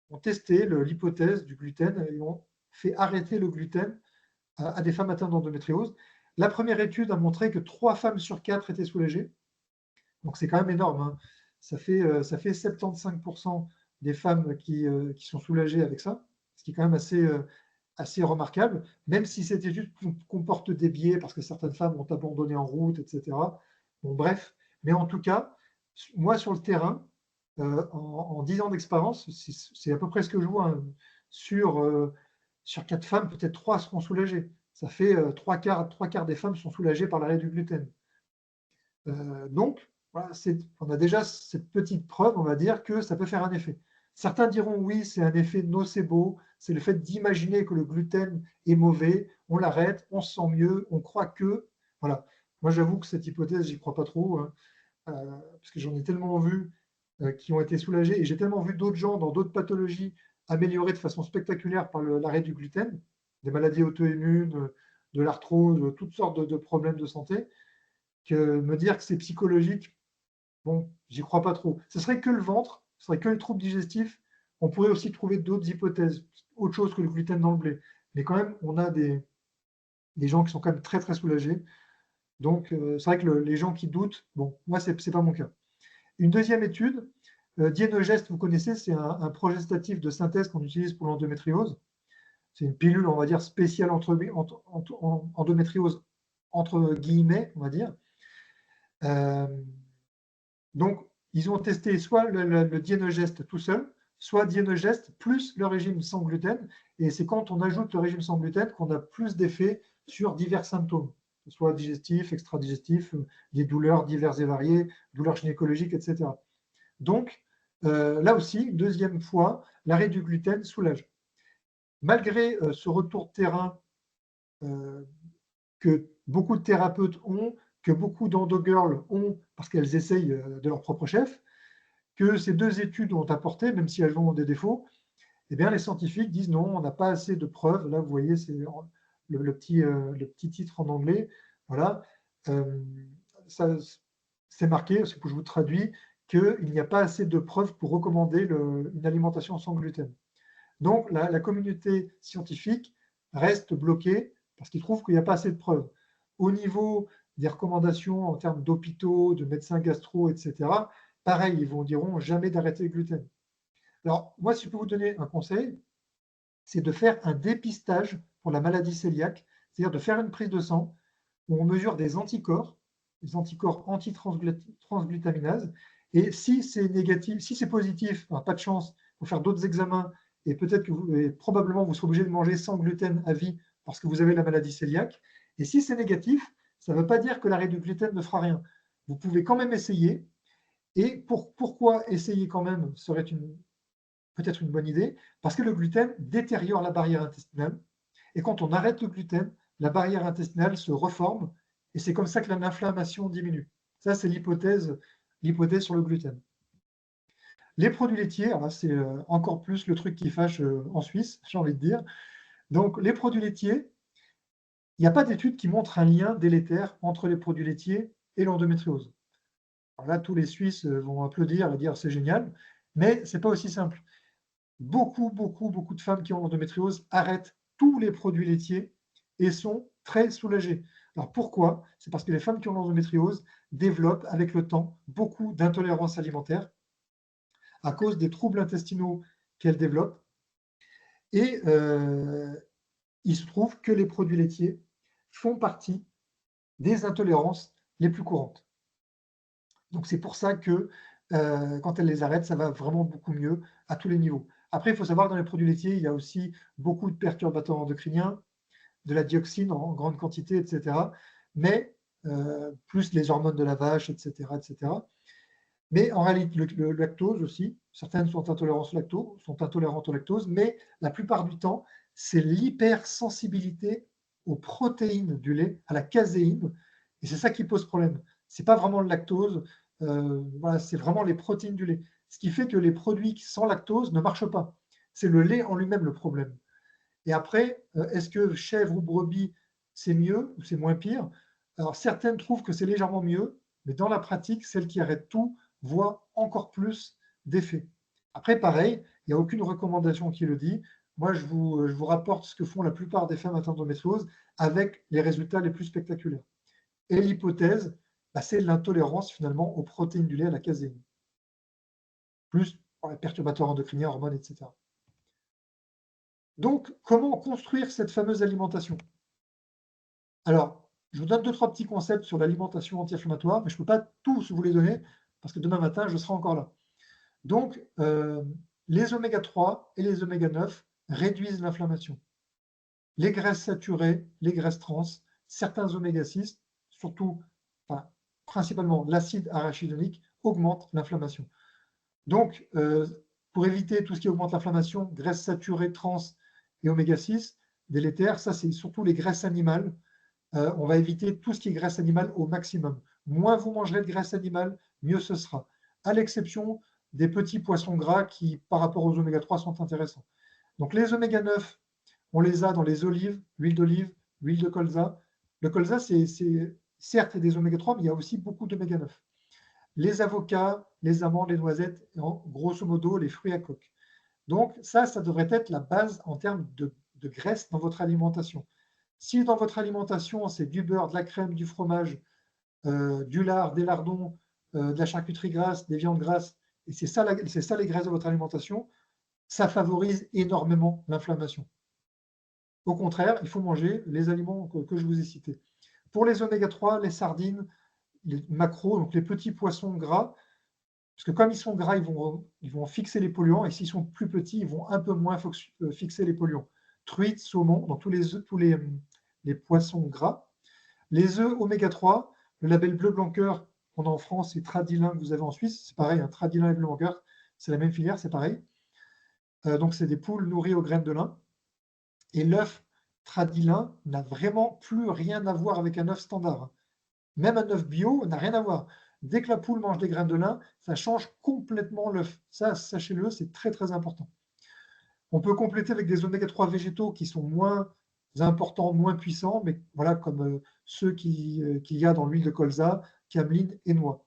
Speaker 2: ont testé l'hypothèse du gluten et ont fait arrêter le gluten à des femmes atteintes d'endométriose. La première étude a montré que 3 femmes sur 4 étaient soulagées. Donc c'est quand même énorme, hein. Ça fait 75% des femmes qui sont soulagées avec ça, ce qui est quand même assez remarquable, même si cette étude comporte des biais parce que certaines femmes ont abandonné en route, etc. Bon, bref, mais en tout cas, moi sur le terrain, en 10 ans d'expérience, c'est à peu près ce que je vois, hein. Sur 4 femmes, peut-être 3 seront soulagées. Ça fait 3 quarts des femmes sont soulagées par l'arrêt du gluten. Donc, voilà, on a déjà cette petite preuve, on va dire, que ça peut faire un effet. Certains diront oui, c'est un effet nocebo, c'est le fait d'imaginer que le gluten est mauvais, on l'arrête, on se sent mieux, on croit que. Voilà. Moi, j'avoue que cette hypothèse, j'y crois pas trop, hein, parce que j'en ai tellement vu qui ont été soulagés, et j'ai tellement vu d'autres gens dans d'autres pathologies améliorées de façon spectaculaire par l'arrêt du gluten, des maladies auto-immunes, de l'arthrose, toutes sortes de problèmes de santé, que me dire que c'est psychologique, bon, j'y crois pas trop. Ce serait que le ventre, ce serait que le trouble digestif. On pourrait aussi trouver d'autres hypothèses, autre chose que le gluten dans le blé. Mais quand même, on a des gens qui sont quand même très très soulagés. Donc, c'est vrai que les gens qui doutent, bon, moi, c'est pas mon cas. Une deuxième étude, Dienogest, vous connaissez, c'est un progestatif de synthèse qu'on utilise pour l'endométriose. C'est une pilule, on va dire, spéciale endométriose, entre guillemets, on va dire. Donc, ils ont testé soit le Dienogest tout seul, soit Dienogest plus le régime sans gluten. Et c'est quand on ajoute le régime sans gluten qu'on a plus d'effets sur divers symptômes, soit digestifs, extra-digestifs, des douleurs diverses et variées, douleurs gynécologiques, etc. Donc, là aussi, une deuxième fois, l'arrêt du gluten soulage. Malgré ce retour de terrain que beaucoup de thérapeutes ont, que beaucoup d'endogirls ont parce qu'elles essayent de leur propre chef, que ces deux études ont apporté, même si elles ont des défauts, eh bien, les scientifiques disent non, on n'a pas assez de preuves. Là, vous voyez, c'est le petit titre en anglais. Voilà. C'est marqué, je vous traduis, qu'il n'y a pas assez de preuves pour recommander une alimentation sans gluten. Donc, la communauté scientifique reste bloquée parce qu'ils trouvent qu'il n'y a pas assez de preuves. Au niveau des recommandations en termes d'hôpitaux, de médecins gastro, etc., pareil, ils diront jamais d'arrêter le gluten. Alors, moi, si je peux vous donner un conseil, c'est de faire un dépistage pour la maladie cœliaque, c'est-à-dire de faire une prise de sang où on mesure des anticorps anti-transglutaminase, et si c'est négatif, si c'est positif, pas de chance, il faut faire d'autres examens, et peut-être que probablement vous serez obligé de manger sans gluten à vie parce que vous avez la maladie cœliaque. Et si c'est négatif, ça ne veut pas dire que l'arrêt du gluten ne fera rien. Vous pouvez quand même essayer. Et pourquoi essayer quand même serait peut-être une bonne idée? Parce que le gluten détériore la barrière intestinale. Et quand on arrête le gluten, la barrière intestinale se reforme. Et c'est comme ça que l'inflammation diminue. Ça, c'est l'hypothèse sur le gluten. Les produits laitiers, c'est encore plus le truc qui fâche en Suisse, j'ai envie de dire. Donc, les produits laitiers, il n'y a pas d'études qui montrent un lien délétère entre les produits laitiers et l'endométriose. Alors là, tous les Suisses vont applaudir et dire c'est génial, mais ce n'est pas aussi simple. Beaucoup de femmes qui ont l'endométriose arrêtent tous les produits laitiers et sont très soulagées. Alors pourquoi? C'est parce que les femmes qui ont l'endométriose développent avec le temps beaucoup d'intolérances alimentaires à cause des troubles intestinaux qu'elles développent. Et il se trouve que les produits laitiers font partie des intolérances les plus courantes. Donc c'est pour ça que quand elle les arrête, ça va vraiment beaucoup mieux à tous les niveaux. Après, il faut savoir que dans les produits laitiers, il y a aussi beaucoup de perturbateurs endocriniens, de la dioxine en grande quantité, etc. Mais plus les hormones de la vache, etc., etc. Mais en réalité, le lactose aussi, certaines sont intolérantes au lactose, mais la plupart du temps, c'est l'hypersensibilité aux protéines du lait, à la caséine, et c'est ça qui pose problème. C'est pas vraiment le lactose, voilà, c'est vraiment les protéines du lait. Ce qui fait que les produits sans lactose ne marchent pas. C'est le lait en lui-même le problème. Et après, est-ce que chèvre ou brebis, c'est mieux ou c'est moins pire? Alors certaines trouvent que c'est légèrement mieux, mais dans la pratique, celles qui arrêtent tout voient encore plus d'effets. Après, pareil, il n'y a aucune recommandation qui le dit. Moi, je vous rapporte ce que font la plupart des femmes atteintes d'endométriose avec les résultats les plus spectaculaires. Et l'hypothèse, bah, c'est l'intolérance finalement aux protéines du lait, à la caséine, plus les perturbateurs endocriniens, hormones, etc. Donc, comment construire cette fameuse alimentation? Alors, je vous donne 2-3 petits concepts sur l'alimentation anti-inflammatoire, mais je ne peux pas tous vous les donner parce que demain matin, je serai encore là. Donc, les oméga 3 et les oméga 9 réduisent l'inflammation. Les graisses saturées, les graisses trans, certains oméga 6, surtout, enfin, principalement l'acide arachidonique, augmentent l'inflammation. Donc, pour éviter tout ce qui augmente l'inflammation, graisses saturées, trans et oméga 6, délétères, ça c'est surtout les graisses animales. On va éviter tout ce qui est graisse animale au maximum. Moins vous mangerez de graisse animale, mieux ce sera. À l'exception des petits poissons gras qui, par rapport aux oméga 3, sont intéressants. Donc les oméga 9, on les a dans les olives, l'huile d'olive, l'huile de colza. Le colza, c'est certes des oméga 3, mais il y a aussi beaucoup d'oméga 9. Les avocats, les amandes, les noisettes, et grosso modo, les fruits à coque. Donc ça devrait être la base en termes de graisse dans votre alimentation. Si dans votre alimentation, c'est du beurre, de la crème, du fromage, du lard, des lardons, de la charcuterie grasse, des viandes grasses, et c'est ça les graisses de votre alimentation, ça favorise énormément l'inflammation. Au contraire, il faut manger les aliments que je vous ai cités. Pour les oméga 3, les sardines, les maquereaux, donc les petits poissons gras, parce que comme ils sont gras, ils vont fixer les polluants, et s'ils sont plus petits, ils vont un peu moins fixer les polluants. Truites, saumon, dans tous les poissons gras. Les œufs oméga 3, le label bleu blanc cœur qu'on a en France et Tradilin que vous avez en Suisse, c'est pareil, Tradilin et bleu blanc cœur, c'est la même filière, c'est pareil. Donc c'est des poules nourries aux graines de lin. Et l'œuf Tradilin n'a vraiment plus rien à voir avec un œuf standard. Même un œuf bio n'a rien à voir. Dès que la poule mange des graines de lin, ça change complètement l'œuf. Ça, sachez-le, c'est très très important. On peut compléter avec des oméga 3 végétaux qui sont moins importants, moins puissants, mais voilà, comme ceux qu'il y a dans l'huile de colza, cameline et noix.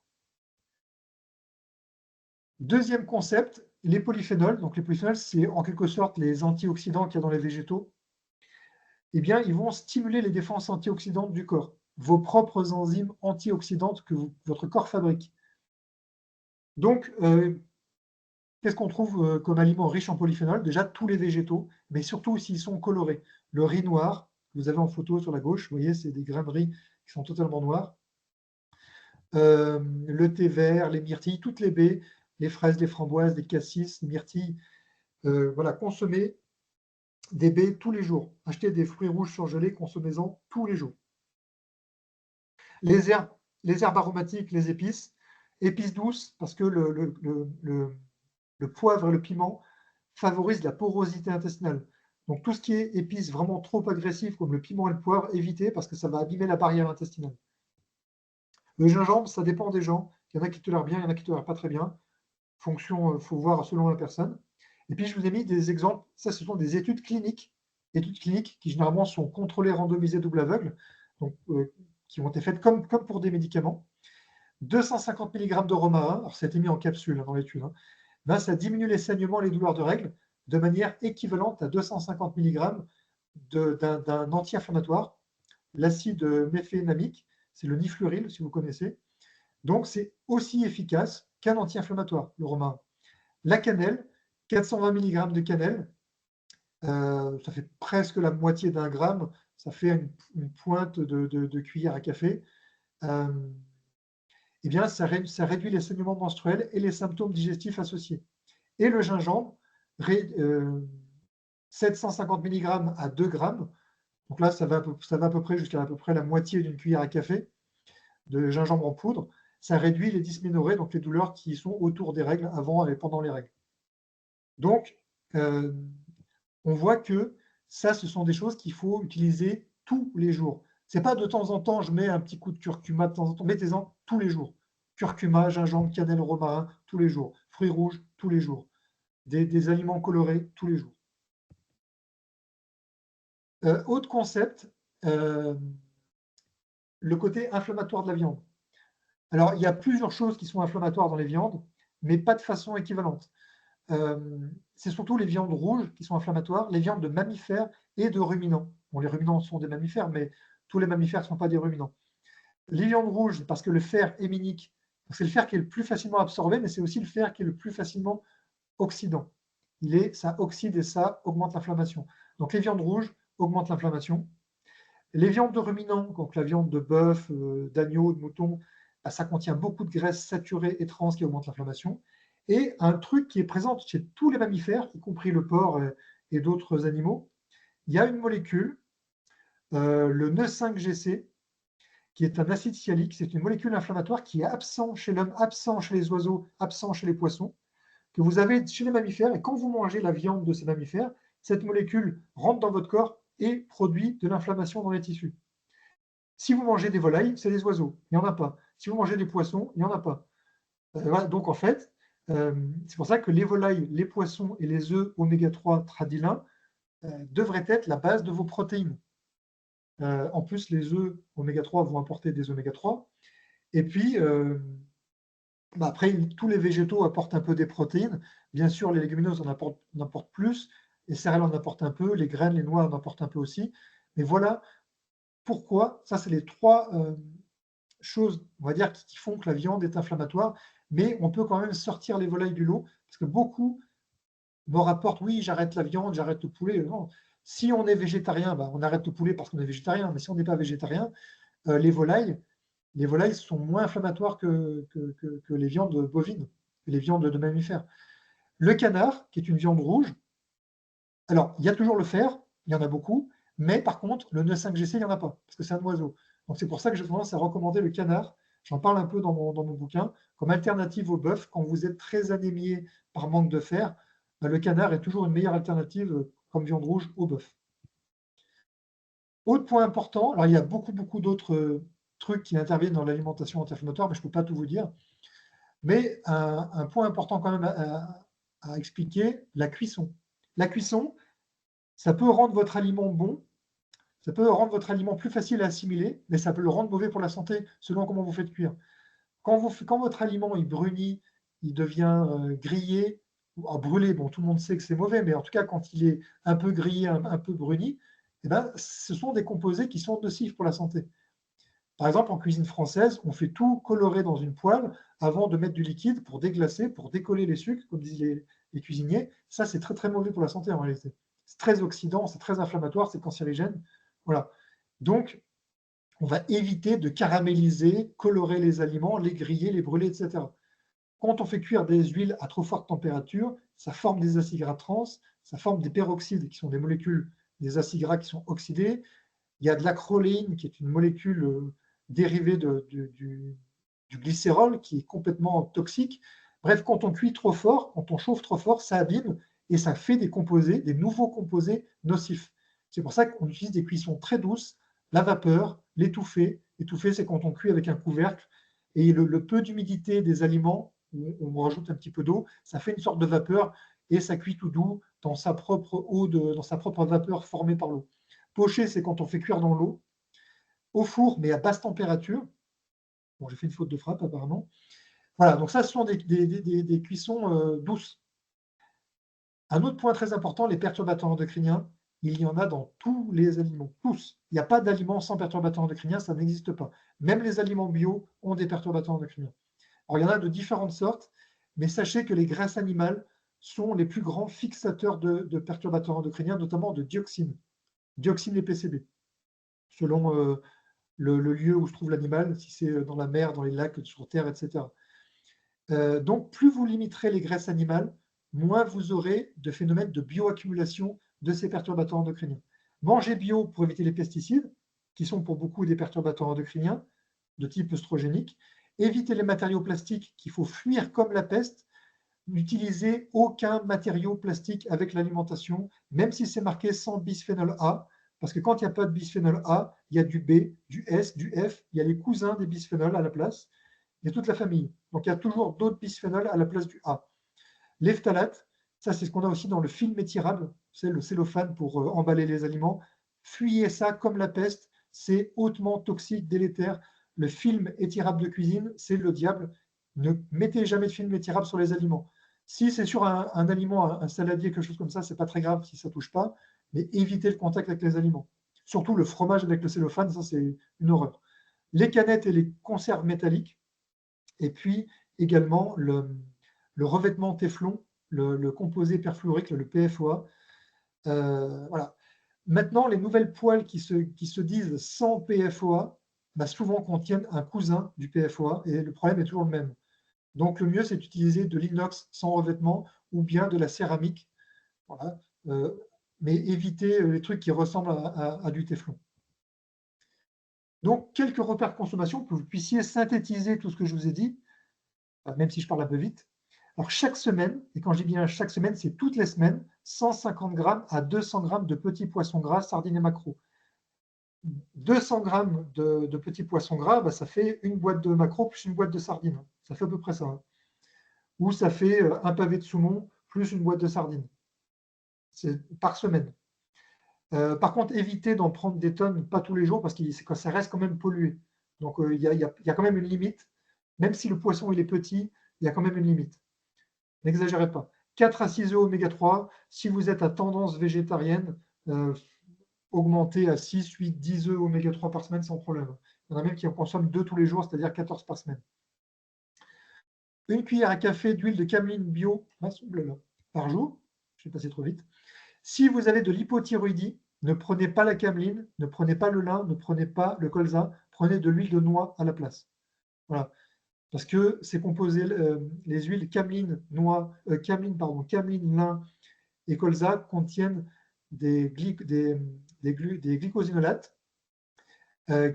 Speaker 2: Deuxième concept, les polyphénols. Donc les polyphénols, c'est en quelque sorte les antioxydants qu'il y a dans les végétaux. Eh bien, ils vont stimuler les défenses antioxydantes du corps, vos propres enzymes antioxydantes que votre corps fabrique. Donc, qu'est-ce qu'on trouve comme aliment riche en polyphénol? Déjà, tous les végétaux, mais surtout s'ils sont colorés. Le riz noir, que vous avez en photo sur la gauche, vous voyez, c'est des grains de riz qui sont totalement noirs. Le thé vert, les myrtilles, toutes les baies, les fraises, les framboises, les cassis, les myrtilles. Voilà, consommez des baies tous les jours. Achetez des fruits rouges surgelés, consommez-en tous les jours. Les herbes aromatiques, les épices. Épices douces, parce que le poivre et le piment favorisent la porosité intestinale. Donc tout ce qui est épices vraiment trop agressifs, comme le piment et le poivre, évitez, parce que ça va abîmer la barrière intestinale. Le gingembre, ça dépend des gens. Il y en a qui tolèrent bien, il y en a qui tolèrent pas très bien. Fonction, faut voir selon la personne. Et puis je vous ai mis des exemples. Ça, ce sont des études cliniques qui généralement sont contrôlées, randomisées, double aveugle, donc qui ont été faites comme pour des médicaments. 250 mg de romarin, alors ça a été mis en capsule dans l'étude, ben, ça diminue les saignements et les douleurs de règles de manière équivalente à 250 mg d'un anti-inflammatoire. L'acide méfénamique, c'est le nifluril, si vous connaissez. Donc, c'est aussi efficace qu'un anti-inflammatoire, le romarin. La cannelle, 420 mg de cannelle, ça fait presque la moitié d'un gramme, ça fait une pointe de cuillère à café, eh bien, ça réduit les saignements menstruels et les symptômes digestifs associés. Et le gingembre, 750 mg à 2 grammes, donc là, ça va à peu près jusqu'à peu près la moitié d'une cuillère à café de gingembre en poudre. Ça réduit les dysménorrhées, donc les douleurs qui sont autour des règles, avant et pendant les règles. Donc, on voit que ça, ce sont des choses qu'il faut utiliser tous les jours. Ce n'est pas de temps en temps, je mets un petit coup de curcuma de temps en temps. Mettez-en tous les jours. Curcuma, gingembre, cannelle, romarin, tous les jours. Fruits rouges, tous les jours. Des aliments colorés, tous les jours. Autre concept, le côté inflammatoire de la viande. Alors, il y a plusieurs choses qui sont inflammatoires dans les viandes, mais pas de façon équivalente. C'est surtout les viandes rouges qui sont inflammatoires, les viandes de mammifères et de ruminants. Bon, les ruminants sont des mammifères, mais tous les mammifères ne sont pas des ruminants. Les viandes rouges, parce que le fer héminique, c'est le fer qui est le plus facilement absorbé, mais c'est aussi le fer qui est le plus facilement oxydant. Ça oxyde et ça augmente l'inflammation. Donc les viandes rouges augmentent l'inflammation. Les viandes de ruminants, donc la viande de bœuf, d'agneau, de mouton, ça contient beaucoup de graisses saturées et trans qui augmentent l'inflammation. Et un truc qui est présent chez tous les mammifères, y compris le porc et d'autres animaux, il y a une molécule, le Neu5Gc, qui est un acide sialique. C'est une molécule inflammatoire qui est absent chez l'homme, absent chez les oiseaux, absent chez les poissons, que vous avez chez les mammifères. Et quand vous mangez la viande de ces mammifères, cette molécule rentre dans votre corps et produit de l'inflammation dans les tissus. Si vous mangez des volailles, c'est des oiseaux. Il n'y en a pas. Si vous mangez des poissons, il n'y en a pas. Voilà, donc en fait, c'est pour ça que les volailles, les poissons et les œufs oméga 3 tradilin devraient être la base de vos protéines. En plus, les œufs oméga 3 vont apporter des oméga 3. Et puis, après, tous les végétaux apportent un peu des protéines. Bien sûr, les légumineuses en apportent plus, les céréales en apportent un peu, les graines, les noix en apportent un peu aussi. Mais voilà pourquoi, ça c'est les trois choses, on va dire, qui font que la viande est inflammatoire, mais on peut quand même sortir les volailles du lot, parce que beaucoup me rapportent, oui, j'arrête la viande, j'arrête le poulet. Non. Si on est végétarien, on arrête le poulet parce qu'on est végétarien, mais si on n'est pas végétarien, les volailles sont moins inflammatoires que les viandes bovines, les viandes de mammifères. Le canard, qui est une viande rouge, alors, il y a toujours le fer, il y en a beaucoup, mais par contre, le Neu5Gc, il n'y en a pas, parce que c'est un oiseau. Donc c'est pour ça que j'ai tendance à recommander le canard, j'en parle un peu dans mon bouquin, comme alternative au bœuf. Quand vous êtes très anémié par manque de fer, le canard est toujours une meilleure alternative comme viande rouge au bœuf. Autre point important, alors il y a beaucoup d'autres trucs qui interviennent dans l'alimentation anti-inflammatoire, mais je ne peux pas tout vous dire. Mais un point important quand même à expliquer, la cuisson. La cuisson, ça peut rendre votre aliment bon, ça peut rendre votre aliment plus facile à assimiler, mais ça peut le rendre mauvais pour la santé selon comment vous faites cuire. Quand votre aliment il brunit, il devient grillé, brûlé, bon, tout le monde sait que c'est mauvais, mais en tout cas, quand il est un peu grillé, un peu bruni, eh ben, ce sont des composés qui sont nocifs pour la santé. Par exemple, en cuisine française, on fait tout colorer dans une poêle avant de mettre du liquide pour déglacer, pour décoller les sucres, comme disent les cuisiniers. Ça, c'est très, très mauvais pour la santé en réalité. C'est très oxydant, c'est très inflammatoire, c'est cancérigène. Voilà. Donc, on va éviter de caraméliser, colorer les aliments, les griller, les brûler, etc. Quand on fait cuire des huiles à trop forte température, ça forme des acides gras trans, ça forme des peroxydes, qui sont des molécules des acides gras qui sont oxydés. Il y a de l'acroléine, qui est une molécule dérivée du glycérol, qui est complètement toxique. Bref, quand on cuit trop fort, quand on chauffe trop fort, ça abîme et ça fait des composés, des nouveaux composés nocifs. C'est pour ça qu'on utilise des cuissons très douces, la vapeur, l'étouffée. L'étouffée, c'est quand on cuit avec un couvercle et le peu d'humidité des aliments, on rajoute un petit peu d'eau, ça fait une sorte de vapeur et ça cuit tout doux dans sa propre eau, dans sa propre vapeur formée par l'eau. Poché, c'est quand on fait cuire dans l'eau, au four, mais à basse température. Bon, j'ai fait une faute de frappe apparemment. Voilà, donc ça, ce sont des cuissons douces. Un autre point très important, les perturbateurs endocriniens, il y en a dans tous les aliments, tous. Il n'y a pas d'aliments sans perturbateurs endocriniens, ça n'existe pas. Même les aliments bio ont des perturbateurs endocriniens. Alors, il y en a de différentes sortes, mais sachez que les graisses animales sont les plus grands fixateurs de perturbateurs endocriniens, notamment de dioxine et PCB. selon le lieu où se trouve l'animal, si c'est dans la mer, dans les lacs, sur terre, etc. Donc, plus vous limiterez les graisses animales, moins vous aurez de phénomènes de bioaccumulation de ces perturbateurs endocriniens. Mangez bio pour éviter les pesticides, qui sont pour beaucoup des perturbateurs endocriniens de type œstrogénique. Évitez les matériaux plastiques qu'il faut fuir comme la peste. N'utilisez aucun matériau plastique avec l'alimentation, même si c'est marqué sans bisphénol A, parce que quand il n'y a pas de bisphénol A, il y a du B, du S, du F, il y a les cousins des bisphénols à la place, il y a toute la famille. Donc il y a toujours d'autres bisphénols à la place du A. Les phtalates, ça c'est ce qu'on a aussi dans le film étirable, c'est le cellophane pour emballer les aliments. Fuyez ça comme la peste, c'est hautement toxique, délétère. Le film étirable de cuisine, c'est le diable. Ne mettez jamais de film étirable sur les aliments. Si c'est sur un aliment, un saladier, quelque chose comme ça, c'est pas très grave si ça touche pas, mais évitez le contact avec les aliments. Surtout le fromage avec le cellophane, ça c'est une horreur. Les canettes et les conserves métalliques, et puis également le revêtement téflon, le composé perfluorique, le PFOA. Voilà. Maintenant, les nouvelles poêles qui se disent sans PFOA, bah, souvent contiennent un cousin du PFOA et le problème est toujours le même. Donc le mieux, c'est d'utiliser de l'inox sans revêtement ou bien de la céramique. Voilà. Mais évitez les trucs qui ressemblent à du téflon. Donc, quelques repères de consommation pour que vous puissiez synthétiser tout ce que je vous ai dit, même si je parle un peu vite. Alors, chaque semaine, et quand je dis bien chaque semaine, c'est toutes les semaines, 150 grammes à 200 grammes de petits poissons gras, sardines et maquereaux. 200 grammes de petits poissons gras, bah, ça fait une boîte de maquereaux plus une boîte de sardines. Ça fait à peu près ça. Ou ça fait un pavé de saumon plus une boîte de sardines. C'est par semaine. Par contre, évitez d'en prendre des tonnes, pas tous les jours, parce que ça reste quand même pollué. Donc, il y a quand même une limite. Même si le poisson il est petit, il y a quand même une limite. N'exagérez pas. 4 à 6 œufs oméga 3, si vous êtes à tendance végétarienne, augmentez à 6, 8, 10 œufs oméga 3 par semaine sans problème. Il y en a même qui en consomment 2 tous les jours, c'est-à-dire 14 par semaine. Une cuillère à café d'huile de cameline bio par jour. Je vais passer trop vite. Si vous avez de l'hypothyroïdie, ne prenez pas la cameline, ne prenez pas le lin, ne prenez pas le colza, prenez de l'huile de noix à la place. Voilà. Parce que ces composés, les huiles cameline, cameline, lin et colza contiennent des glycosinolates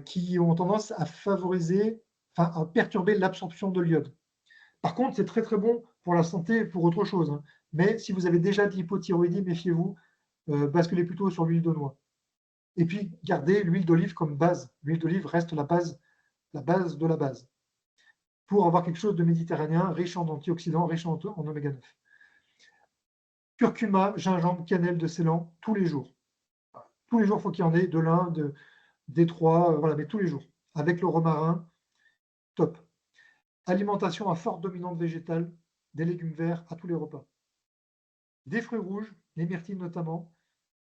Speaker 2: qui ont tendance à à perturber l'absorption de l'iode. Par contre, c'est très très bon pour la santé pour autre chose. Hein. Mais si vous avez déjà de l'hypothyroïdie, méfiez-vous, basculez plutôt sur l'huile de noix. Et puis, gardez l'huile d'olive comme base. L'huile d'olive reste la base de la base. Pour avoir quelque chose de méditerranéen, riche en antioxydants, riche en oméga 9. Curcuma, gingembre, cannelle de Ceylan, tous les jours. Tous les jours, il faut qu'il y en ait de l'un, des trois, voilà, mais tous les jours. Avec le romarin, top. Alimentation à forte dominante végétale, des légumes verts à tous les repas. Des fruits rouges, les myrtilles notamment,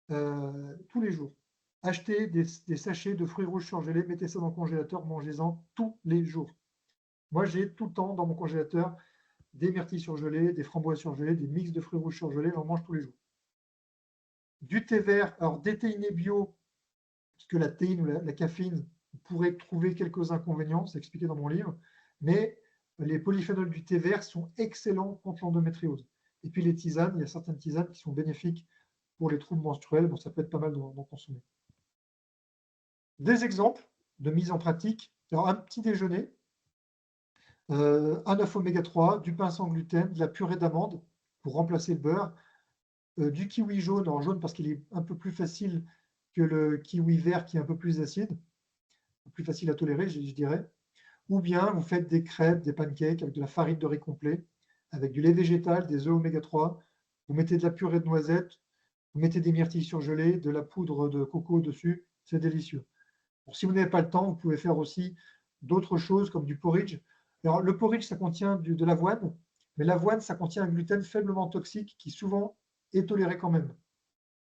Speaker 2: tous les jours. Achetez des sachets de fruits rouges surgelés, mettez ça dans le congélateur, mangez-en tous les jours. Moi, j'ai tout le temps dans mon congélateur des myrtilles surgelées, des framboises surgelées, des mix de fruits rouges surgelés, j'en mange tous les jours. Du thé vert, alors déthéiné bio, puisque la théine ou la caféine pourrait trouver quelques inconvénients, c'est expliqué dans mon livre, mais les polyphénols du thé vert sont excellents contre l'endométriose. Et puis les tisanes, il y a certaines tisanes qui sont bénéfiques pour les troubles menstruels, bon, ça peut être pas mal d'en consommer. Des exemples de mise en pratique. Alors, un petit déjeuner, un œuf oméga 3, du pain sans gluten, de la purée d'amande pour remplacer le beurre, du kiwi jaune, en jaune parce qu'il est un peu plus facile que le kiwi vert qui est un peu plus acide, plus facile à tolérer, je dirais. Ou bien vous faites des crêpes, des pancakes avec de la farine de riz complet, avec du lait végétal, des œufs oméga 3, vous mettez de la purée de noisettes, vous mettez des myrtilles surgelées, de la poudre de coco dessus, c'est délicieux. Bon, si vous n'avez pas le temps, vous pouvez faire aussi d'autres choses comme du porridge. Alors, le porridge, ça contient de l'avoine, mais l'avoine, ça contient un gluten faiblement toxique qui souvent est toléré quand même.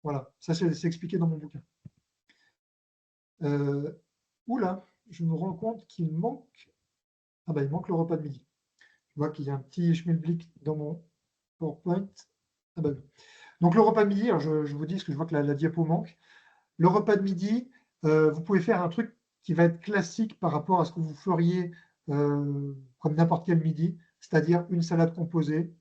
Speaker 2: Voilà, ça c'est expliqué dans mon bouquin. Oula, je me rends compte qu'il manque. Ah bah il manque le repas de midi. Je vois qu'il y a un petit schmilblick dans mon PowerPoint. Ah bah oui. Donc le repas de midi, alors je vous dis parce que je vois que la diapo manque. Le repas de midi, Vous pouvez faire un truc qui va être classique par rapport à ce que vous feriez comme n'importe quel midi, c'est-à-dire une salade composée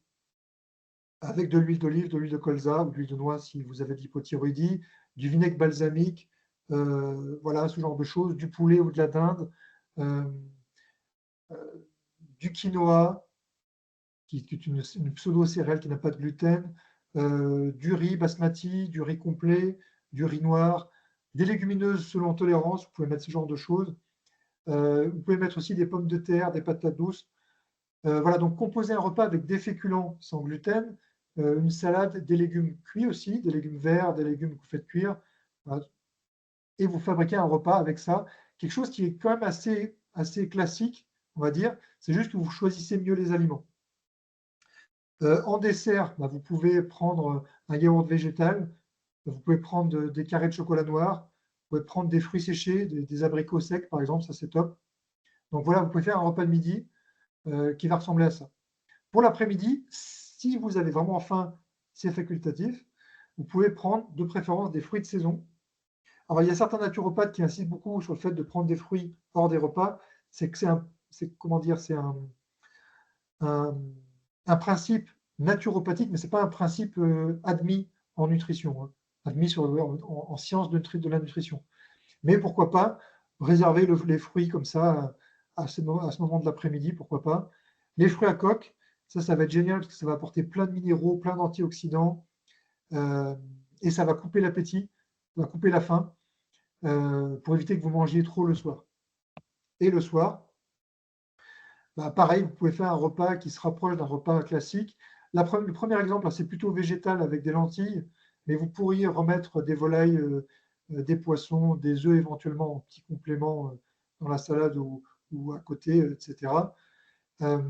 Speaker 2: avec de l'huile d'olive, de l'huile de colza ou de l'huile de noix si vous avez de l'hypothyroïdie, du vinaigre balsamique, voilà, ce genre de choses, du poulet ou de la dinde, euh, du quinoa, qui est une pseudo-céréale qui n'a pas de gluten, du riz basmati, du riz complet, du riz noir, des légumineuses selon tolérance, vous pouvez mettre ce genre de choses. Vous pouvez mettre aussi des pommes de terre, des patates douces. Voilà, donc composer un repas avec des féculents sans gluten, une salade, des légumes cuits aussi, des légumes verts, des légumes que vous faites cuire, voilà. Et vous fabriquez un repas avec ça. Quelque chose qui est quand même assez classique, on va dire. C'est juste que vous choisissez mieux les aliments. En dessert, bah, vous pouvez prendre un yaourt végétal, vous pouvez prendre des carrés de chocolat noir, vous pouvez prendre des fruits séchés, des abricots secs par exemple, ça c'est top. Donc voilà, vous pouvez faire un repas de midi qui va ressembler à ça. Pour l'après-midi, si vous avez vraiment faim, c'est facultatif. Vous pouvez prendre de préférence des fruits de saison. Alors, il y a certains naturopathes qui insistent beaucoup sur le fait de prendre des fruits hors des repas. C'est que comment dire, c'est un, un principe naturopathique, mais ce n'est pas un principe admis en nutrition, hein, admis en sciences de la nutrition. Mais pourquoi pas réserver les fruits comme ça à ce moment de l'après-midi, pourquoi pas. Les fruits à coque, ça va être génial parce que ça va apporter plein de minéraux, plein d'antioxydants, euh, et ça va couper l'appétit, ça va couper la faim, pour éviter que vous mangiez trop le soir. Et le soir, bah, pareil, vous pouvez faire un repas qui se rapproche d'un repas classique. Le premier exemple, c'est plutôt végétal avec des lentilles, mais vous pourriez remettre des volailles, des poissons, des œufs éventuellement en petit complément dans la salade ou à côté, etc. Euh,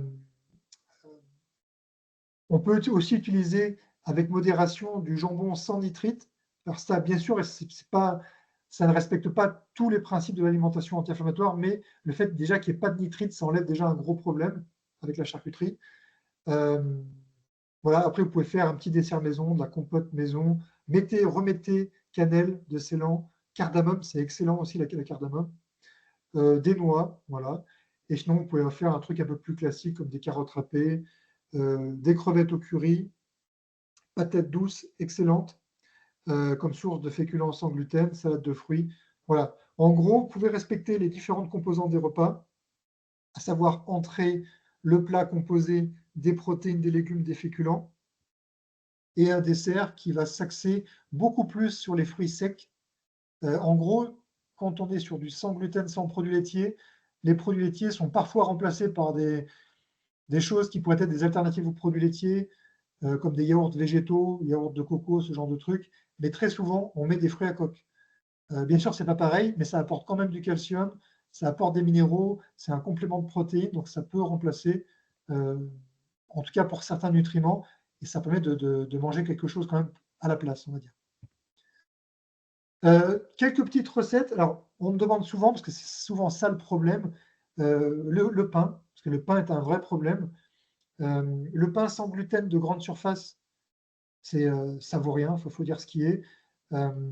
Speaker 2: on peut aussi utiliser avec modération du jambon sans nitrite. Alors ça, bien sûr, ça ne respecte pas tous les principes de l'alimentation anti-inflammatoire, mais le fait déjà qu'il n'y ait pas de nitrite, ça enlève déjà un gros problème avec la charcuterie. Euh, voilà, après, vous pouvez faire un petit dessert maison, de la compote maison. Remettez cannelle, de célan, cardamome, c'est excellent aussi la cardamome. Des noix, voilà. Et sinon, vous pouvez faire un truc un peu plus classique comme des carottes râpées, des crevettes au curry, patates douces excellentes comme source de féculents sans gluten, salade de fruits. Voilà. En gros, vous pouvez respecter les différentes composantes des repas, à savoir entrée, le plat composé des protéines, des légumes, des féculents, et un dessert qui va s'axer beaucoup plus sur les fruits secs. En gros, quand on est sur du sans gluten, sans produits laitiers, les produits laitiers sont parfois remplacés par des choses qui pourraient être des alternatives aux produits laitiers, comme des yaourts végétaux, yaourts de coco, ce genre de trucs. Mais très souvent, on met des fruits à coque. Bien sûr, c'est pas pareil, mais ça apporte quand même du calcium, ça apporte des minéraux, c'est un complément de protéines, donc ça peut remplacer, euh, en tout cas pour certains nutriments, et ça permet de manger quelque chose quand même à la place, on va dire. Quelques petites recettes. Alors, on me demande souvent, parce que c'est souvent ça le problème, le pain, parce que le pain est un vrai problème. Le pain sans gluten de grande surface, ça vaut rien, il faut dire ce qui est. Euh,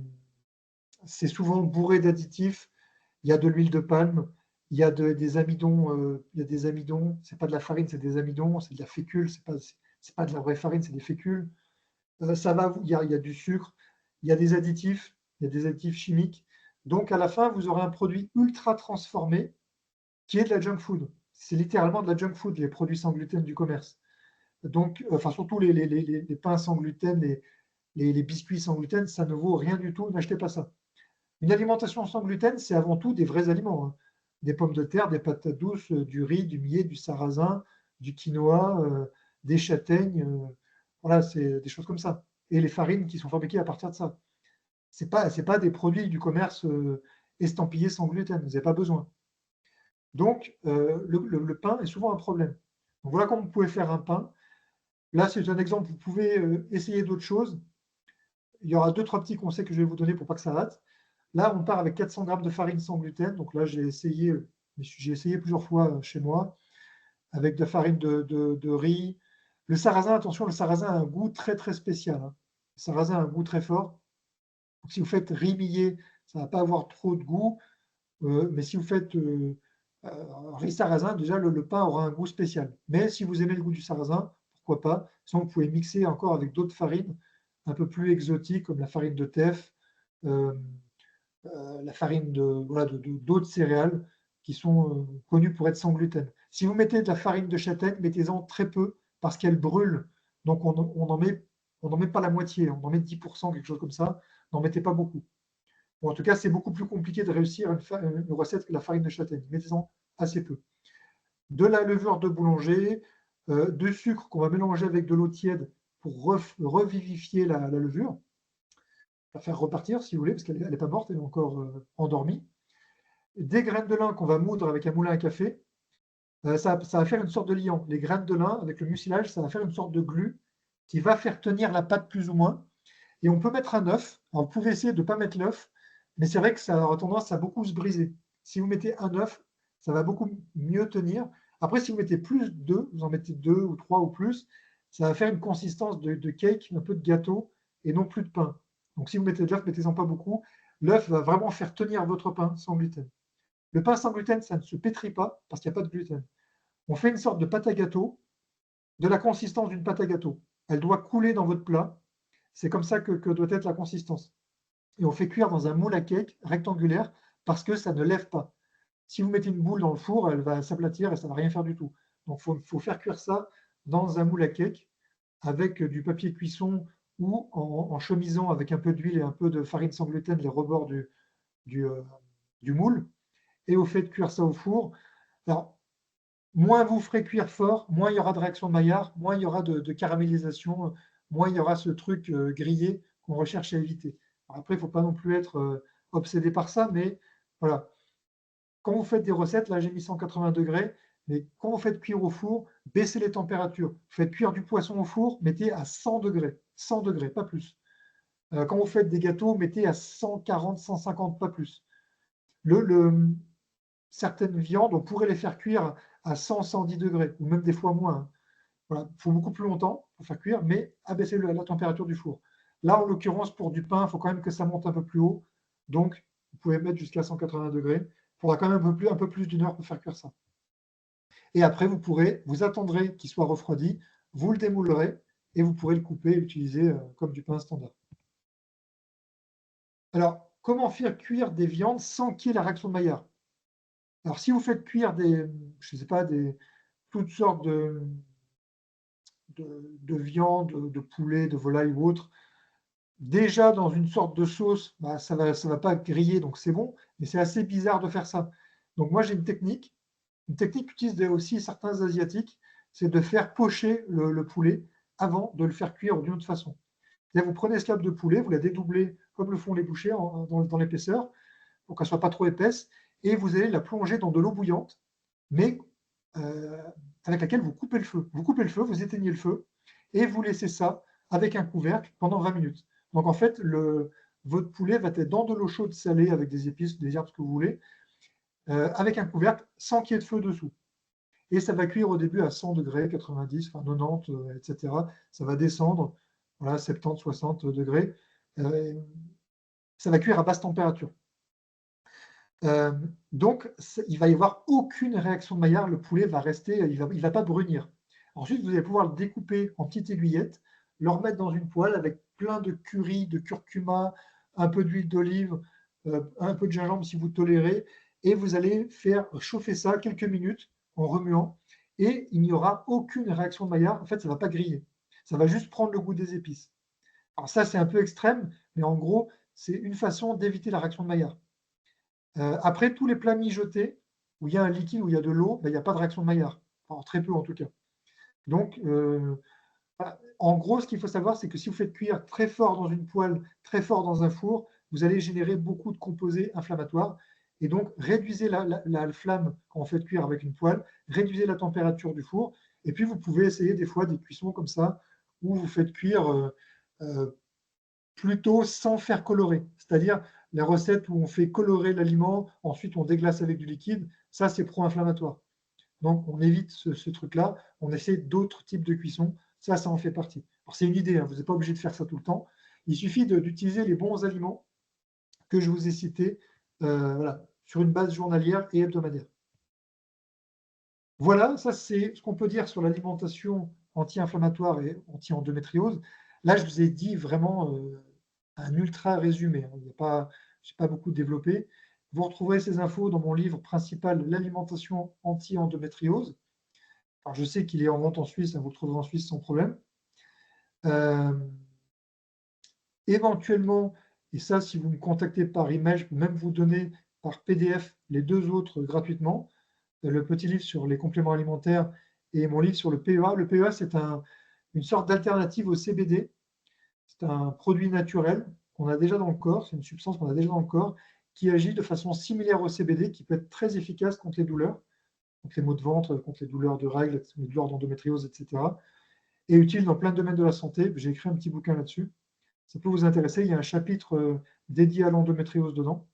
Speaker 2: c'est souvent bourré d'additifs. Il y a de l'huile de palme, des amidons, c'est pas de la farine, c'est des amidons, c'est de la fécule, c'est pas de la vraie farine, c'est des fécules. Il y a du sucre, il y a des additifs chimiques. Donc à la fin, vous aurez un produit ultra transformé qui est de la junk food. C'est littéralement de la junk food, les produits sans gluten du commerce. Donc, enfin, surtout les pains sans gluten, les biscuits sans gluten, ça ne vaut rien du tout, n'achetez pas ça. Une alimentation sans gluten, c'est avant tout des vrais aliments, hein. Des pommes de terre, des patates douces, du riz, du millet, du sarrasin, du quinoa, des châtaignes, voilà, c'est des choses comme ça. Et les farines qui sont fabriquées à partir de ça. C'est pas des produits du commerce estampillés sans gluten, vous n'avez pas besoin. Donc, le pain est souvent un problème. Donc, voilà comment vous pouvez faire un pain. Là, c'est un exemple, vous pouvez essayer d'autres choses. Il y aura deux, trois petits conseils que je vais vous donner pour pas que ça rate. Là, on part avec 400 grammes de farine sans gluten. Donc là, j'ai essayé plusieurs fois chez moi avec de la farine de riz. Le sarrasin, attention, le sarrasin a un goût très très spécial, hein. Le sarrasin a un goût très fort. Donc, si vous faites riz millet, ça ne va pas avoir trop de goût, mais si vous faites riz sarrasin, déjà le pain aura un goût spécial. Mais si vous aimez le goût du sarrasin, pourquoi pas. Sinon, vous pouvez mixer encore avec d'autres farines un peu plus exotiques, comme la farine de teff, euh, la farine d'autres céréales qui sont connues pour être sans gluten. Si vous mettez de la farine de châtaigne, mettez-en très peu parce qu'elle brûle. Donc on n'en met pas la moitié, on en met 10%, quelque chose comme ça. N'en mettez pas beaucoup. Bon, en tout cas, c'est beaucoup plus compliqué de réussir une recette que la farine de châtaigne. Mettez-en assez peu. De la levure de boulanger, de sucre qu'on va mélanger avec de l'eau tiède pour revivifier la levure, la faire repartir si vous voulez, parce qu'elle n'est pas morte, elle est encore endormie. Des graines de lin qu'on va moudre avec un moulin à café, ça va faire une sorte de liant. Les graines de lin, avec le mucilage, ça va faire une sorte de glu qui va faire tenir la pâte plus ou moins. Et on peut mettre un œuf. Alors, vous pouvez essayer de ne pas mettre l'œuf, mais c'est vrai que ça aura tendance à beaucoup se briser. Si vous mettez un œuf, ça va beaucoup mieux tenir. Après, si vous mettez plus d'œufs, vous en mettez 2 ou 3 ou plus, ça va faire une consistance de cake, un peu de gâteau, et non plus de pain. Donc si vous mettez de l'œuf, mettez-en pas beaucoup. L'œuf va vraiment faire tenir votre pain sans gluten. Le pain sans gluten, ça ne se pétrit pas parce qu'il n'y a pas de gluten. On fait une sorte de pâte à gâteau, de la consistance d'une pâte à gâteau. Elle doit couler dans votre plat. C'est comme ça que doit être la consistance. Et on fait cuire dans un moule à cake rectangulaire parce que ça ne lève pas. Si vous mettez une boule dans le four, elle va s'aplatir et ça ne va rien faire du tout. Donc il faut faire cuire ça dans un moule à cake avec du papier cuisson ou en chemisant avec un peu d'huile et un peu de farine sans gluten les rebords du, euh, du moule. Et au fait de cuire ça au four, alors, moins vous ferez cuire fort, moins il y aura de réaction de Maillard, moins il y aura de caramélisation, moins il y aura ce truc grillé qu'on recherche à éviter. Alors après, il ne faut pas non plus être obsédé par ça, mais voilà. Quand vous faites des recettes, là j'ai mis 180 degrés, mais quand vous faites cuire au four, baissez les températures. Vous faites cuire du poisson au four, mettez à 100 degrés, pas plus. Quand vous faites des gâteaux, mettez à 140, 150, pas plus. Certaines viandes, on pourrait les faire cuire à 100, 110 degrés, ou même des fois moins. Voilà, il faut beaucoup plus longtemps pour faire cuire, mais abaisser la température du four. Là, en l'occurrence, pour du pain, il faut quand même que ça monte un peu plus haut. Donc, vous pouvez mettre jusqu'à 180 degrés. Il faudra quand même un peu plus d'une heure pour faire cuire ça. Et après, vous attendrez qu'il soit refroidi, vous le démoulerez et vous pourrez le couper et l'utiliser comme du pain standard. Alors, comment faire cuire des viandes sans qu'il y ait la réaction de Maillard? Alors, si vous faites cuire je sais pas, toutes sortes de viande, de poulet, de volaille ou autre, déjà dans une sorte de sauce, bah, ça va pas griller, donc c'est bon, mais c'est assez bizarre de faire ça. Donc moi j'ai une technique qu'utilisent aussi certains Asiatiques, c'est de faire pocher le poulet avant de le faire cuire d'une autre façon. Vous prenez ce lap de poulet, vous la dédoublez comme le font les bouchers dans l'épaisseur, pour qu'elle ne soit pas trop épaisse, et vous allez la plonger dans de l'eau bouillante, mais avec laquelle vous coupez le feu. Vous coupez le feu, vous éteignez le feu, et vous laissez ça avec un couvercle pendant 20 minutes. Donc en fait, votre poulet va être dans de l'eau chaude salée avec des épices, des herbes, ce que vous voulez, avec un couvercle sans qu'il y ait de feu dessous. Et ça va cuire au début à 100 degrés, 90, enfin 90, etc. Ça va descendre, voilà, 70, 60 degrés. Ça va cuire à basse température. Donc, il va y avoir aucune réaction de Maillard. Le poulet va rester, il va pas brunir. Ensuite, vous allez pouvoir le découper en petites aiguillettes, le remettre dans une poêle avec plein de curry, de curcuma, un peu d'huile d'olive, un peu de gingembre si vous tolérez, et vous allez faire chauffer ça quelques minutes en remuant, et il n'y aura aucune réaction de Maillard. En fait, ça ne va pas griller. Ça va juste prendre le goût des épices. Alors ça, c'est un peu extrême, mais en gros, c'est une façon d'éviter la réaction de Maillard. Après, tous les plats mijotés, où il y a un liquide, où il y a de l'eau, ben, il n'y a pas de réaction de Maillard. Enfin, très peu en tout cas. Donc, en gros, ce qu'il faut savoir, c'est que si vous faites cuire très fort dans une poêle, très fort dans un four, vous allez générer beaucoup de composés inflammatoires. Et donc, réduisez la flamme quand vous faites cuire avec une poêle, réduisez la température du four. Et puis, vous pouvez essayer des fois des cuissons comme ça, où vous faites cuire plutôt sans faire colorer. C'est-à-dire les recettes où on fait colorer l'aliment, ensuite on déglace avec du liquide, ça c'est pro-inflammatoire. Donc on évite ce truc-là, on essaie d'autres types de cuisson, ça en fait partie. Alors c'est une idée, hein, vous n'êtes pas obligé de faire ça tout le temps. Il suffit d'utiliser les bons aliments que je vous ai cités, voilà, sur une base journalière et hebdomadaire. Voilà, ça c'est ce qu'on peut dire sur l'alimentation anti-inflammatoire et anti-endométriose. Là, je vous ai dit vraiment un ultra résumé, hein. Je n'ai pas beaucoup développé. Vous retrouverez ces infos dans mon livre principal, L'alimentation anti-endométriose. Alors, je sais qu'il est en vente en Suisse, hein, vous le trouverez en Suisse sans problème. Éventuellement, et ça, si vous me contactez par email, je peux même vous donner par PDF les 2 autres gratuitement. Le petit livre sur les compléments alimentaires et mon livre sur le PEA. Le PEA, c'est une sorte d'alternative au CBD. C'est un produit naturel qu'on a déjà dans le corps, c'est une substance qu'on a déjà dans le corps, qui agit de façon similaire au CBD, qui peut être très efficace contre les douleurs, contre les maux de ventre, contre les douleurs de règles, les douleurs d'endométriose, etc. Et utile dans plein de domaines de la santé. J'ai écrit un petit bouquin là-dessus. Ça peut vous intéresser. Il y a un chapitre dédié à l'endométriose dedans.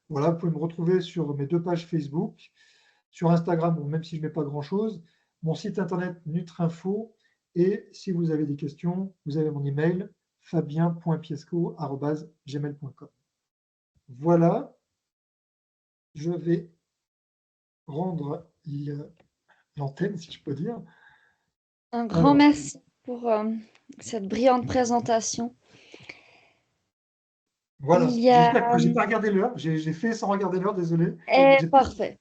Speaker 2: Voilà, vous pouvez me retrouver sur mes 2 pages Facebook, sur Instagram, bon, même si je ne mets pas grand-chose, mon site internet Nutrinfo, et si vous avez des questions, vous avez mon email fabien.piesco@gmail.com. Voilà, je vais rendre l'antenne, si je peux dire.
Speaker 1: Un grand
Speaker 2: Alors,
Speaker 1: merci pour cette brillante présentation.
Speaker 2: voilà,
Speaker 1: Il y
Speaker 2: j'espère
Speaker 1: a...
Speaker 2: que j'ai pas regardé l'heure, j'ai fait sans regarder l'heure, désolé.
Speaker 1: Parfait.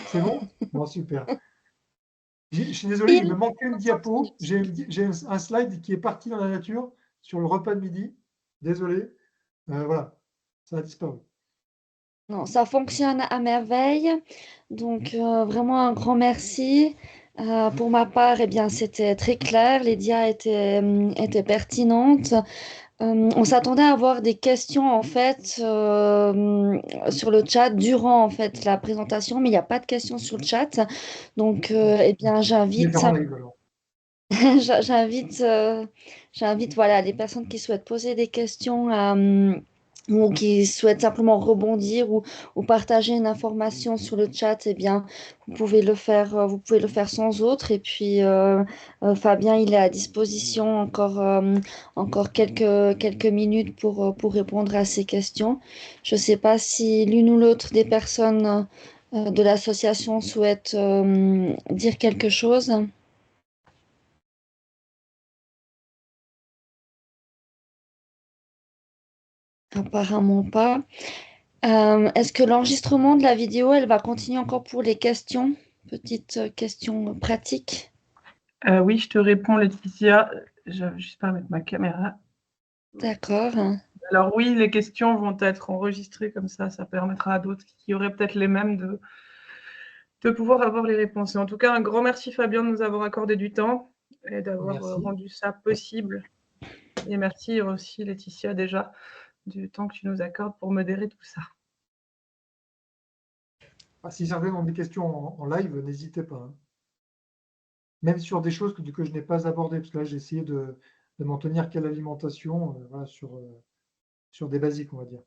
Speaker 2: C'est bon? Bon, super. Je suis désolé, il me
Speaker 1: Pile
Speaker 2: manquait une
Speaker 1: 60
Speaker 2: diapo.
Speaker 1: minutes.
Speaker 2: J'ai un slide qui est parti dans la nature sur le repas de midi. Désolé. Voilà, ça a disparu.
Speaker 1: Non, ça fonctionne à merveille. Donc, vraiment un grand merci. Pour ma part, eh bien, c'était très clair. Les dias étaient pertinentes. On s'attendait à avoir des questions en fait sur le chat durant en fait la présentation, mais il n'y a pas de questions sur le chat. Donc, eh bien,
Speaker 2: Je vais faire en live alors.
Speaker 1: j'invite, j'invite voilà les personnes qui souhaitent poser des questions ou qui souhaitent simplement rebondir ou partager une information sur le chat. Eh bien, vous pouvez le faire sans autre. Et puis, Fabien, il est à disposition encore quelques minutes pour répondre à ces questions. Je ne sais pas si l'une ou l'autre des personnes de l'association souhaite dire quelque chose. Apparemment pas. Est-ce que l'enregistrement de la vidéo, elle va continuer encore pour les questions? Petite question pratique.
Speaker 3: Oui, je te réponds, Laetitia. Je vais juste pas mettre ma caméra.
Speaker 1: D'accord.
Speaker 3: Alors oui, les questions vont être enregistrées comme ça permettra à d'autres qui auraient peut-être les mêmes de pouvoir avoir les réponses. Et en tout cas, un grand merci Fabien de nous avoir accordé du temps et d'avoir rendu ça possible. Et merci aussi Laetitia déjà du temps que tu nous accordes pour modérer tout ça.
Speaker 2: Si certains ont des questions en live, n'hésitez pas, hein. Même sur des choses que je n'ai pas abordées, parce que là j'ai essayé de m'en tenir qu'à l'alimentation, voilà, sur des basiques, on va dire.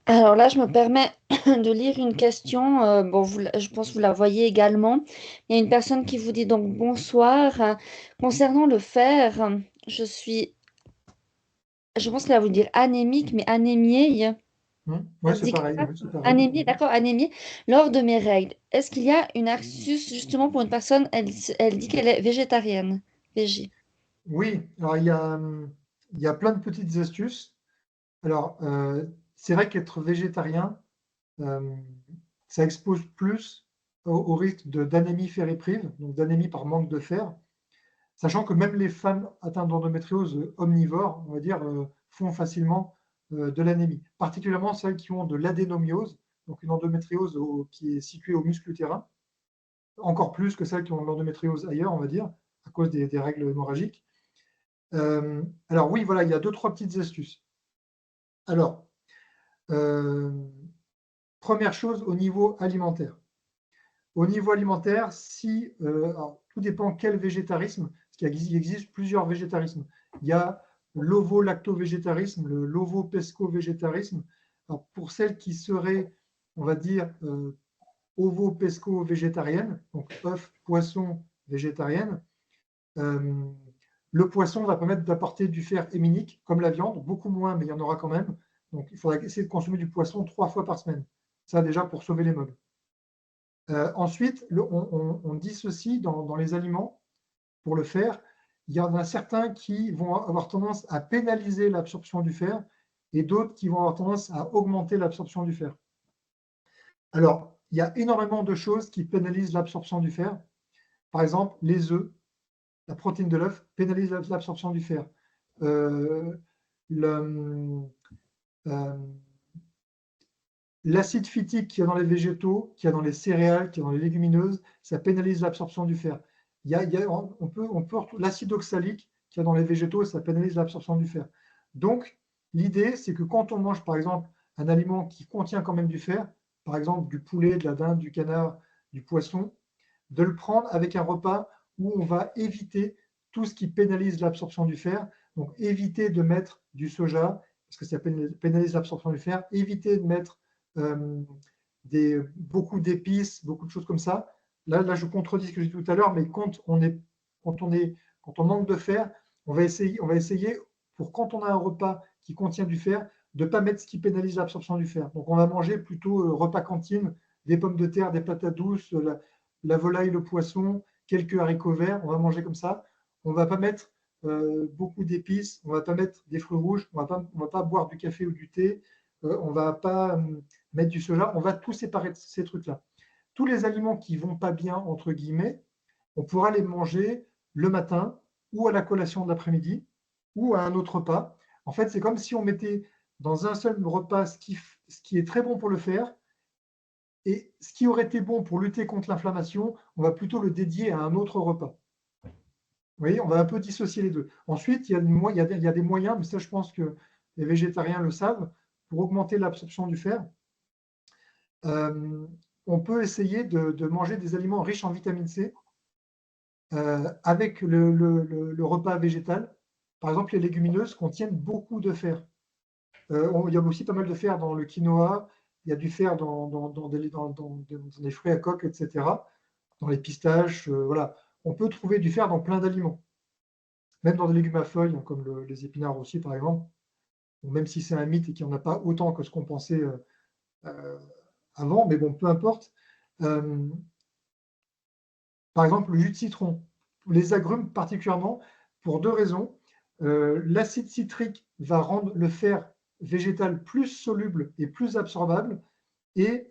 Speaker 1: Alors là, je me permets de lire une question. Bon, je pense que vous la voyez également. Il y a une personne qui vous dit donc bonsoir. Concernant le fer, je pense qu'elle va vous dire anémique, mais anémiée.
Speaker 2: Ouais,
Speaker 1: Ça se
Speaker 2: c'est
Speaker 1: dit
Speaker 2: pareil,
Speaker 1: comme ça?
Speaker 2: oui, c'est pareil.
Speaker 1: Anémie, d'accord, anémie. Lors de mes règles, est-ce qu'il y a une astuce justement pour une personne, elle dit qu'elle est végétarienne, végé.
Speaker 2: Oui, alors il y a plein de petites astuces. Alors, c'est vrai qu'être végétarien, euh, ça expose plus au risque d'anémie ferriprive, donc d'anémie par manque de fer, sachant que même les femmes atteintes d'endométriose omnivores, on va dire, font facilement de l'anémie, particulièrement celles qui ont de l'adénomiose, donc une endométriose qui est située au muscle utérin, encore plus que celles qui ont de l'endométriose ailleurs, on va dire, à cause des règles hémorragiques. Alors oui, voilà, il y a 2-3 petites astuces. Alors, première chose au niveau alimentaire. Au niveau alimentaire, alors, tout dépend quel végétarisme, parce qu'il existe plusieurs végétarismes. Il y a l'ovo-lacto-végétarisme, le lovo-pesco-végétarisme. Alors, pour celles qui seraient, on va dire, ovo-pesco-végétariennes, donc œufs, poissons, végétariennes, le poisson va permettre d'apporter du fer héminique, comme la viande, beaucoup moins, mais il y en aura quand même. Donc, il faudra essayer de consommer du poisson 3 fois par semaine. Ça, déjà, pour sauver les meubles. Ensuite, on dissocie dans les aliments, pour le fer. Il y en a certains qui vont avoir tendance à pénaliser l'absorption du fer et d'autres qui vont avoir tendance à augmenter l'absorption du fer. Alors, il y a énormément de choses qui pénalisent l'absorption du fer. Par exemple, les œufs, la protéine de l'œuf pénalise l'absorption du fer. L'acide phytique qu'il y a dans les végétaux, qu'il y a dans les céréales, qu'il y a dans les légumineuses, ça pénalise l'absorption du fer. L'acide oxalique qu'il y a dans les végétaux, ça pénalise l'absorption du fer. Donc, l'idée, c'est que quand on mange, par exemple, un aliment qui contient quand même du fer, par exemple du poulet, de la dinde, du canard, du poisson, de le prendre avec un repas où on va éviter tout ce qui pénalise l'absorption du fer. Donc, éviter de mettre du soja, parce que ça pénalise l'absorption du fer, éviter de mettre beaucoup d'épices, beaucoup de choses comme ça. Là, je contredis ce que j'ai dit tout à l'heure, mais quand on manque de fer, on va essayer pour quand on a un repas qui contient du fer, de ne pas mettre ce qui pénalise l'absorption du fer. Donc, on va manger plutôt repas cantine, des pommes de terre, des patates douces, la volaille, le poisson, quelques haricots verts. On va manger comme ça. On ne va pas mettre beaucoup d'épices, on ne va pas mettre des fruits rouges, on ne va pas boire du café ou du thé, on ne va pas mettre du soja, on va tout séparer de ces trucs-là. Tous les aliments qui ne vont pas bien, entre guillemets, on pourra les manger le matin ou à la collation de l'après-midi ou à un autre repas. En fait, c'est comme si on mettait dans un seul repas ce qui est très bon pour le fer et ce qui aurait été bon pour lutter contre l'inflammation, on va plutôt le dédier à un autre repas. Vous voyez, on va un peu dissocier les deux. Ensuite, il y a des moyens, mais ça, je pense que les végétariens le savent, pour augmenter l'absorption du fer. On peut essayer de manger des aliments riches en vitamine C avec le repas végétal. Par exemple, les légumineuses contiennent beaucoup de fer. Il y a aussi pas mal de fer dans le quinoa, il y a du fer dans des fruits à coque, etc., dans les pistaches. Voilà. On peut trouver du fer dans plein d'aliments, même dans des légumes à feuilles, comme les épinards aussi, par exemple. Même si c'est un mythe et qu'il n'y en a pas autant que ce qu'on pensait avant, mais bon, peu importe. Par exemple, le jus de citron, les agrumes particulièrement, pour deux raisons. L'acide citrique va rendre le fer végétal plus soluble et plus absorbable, et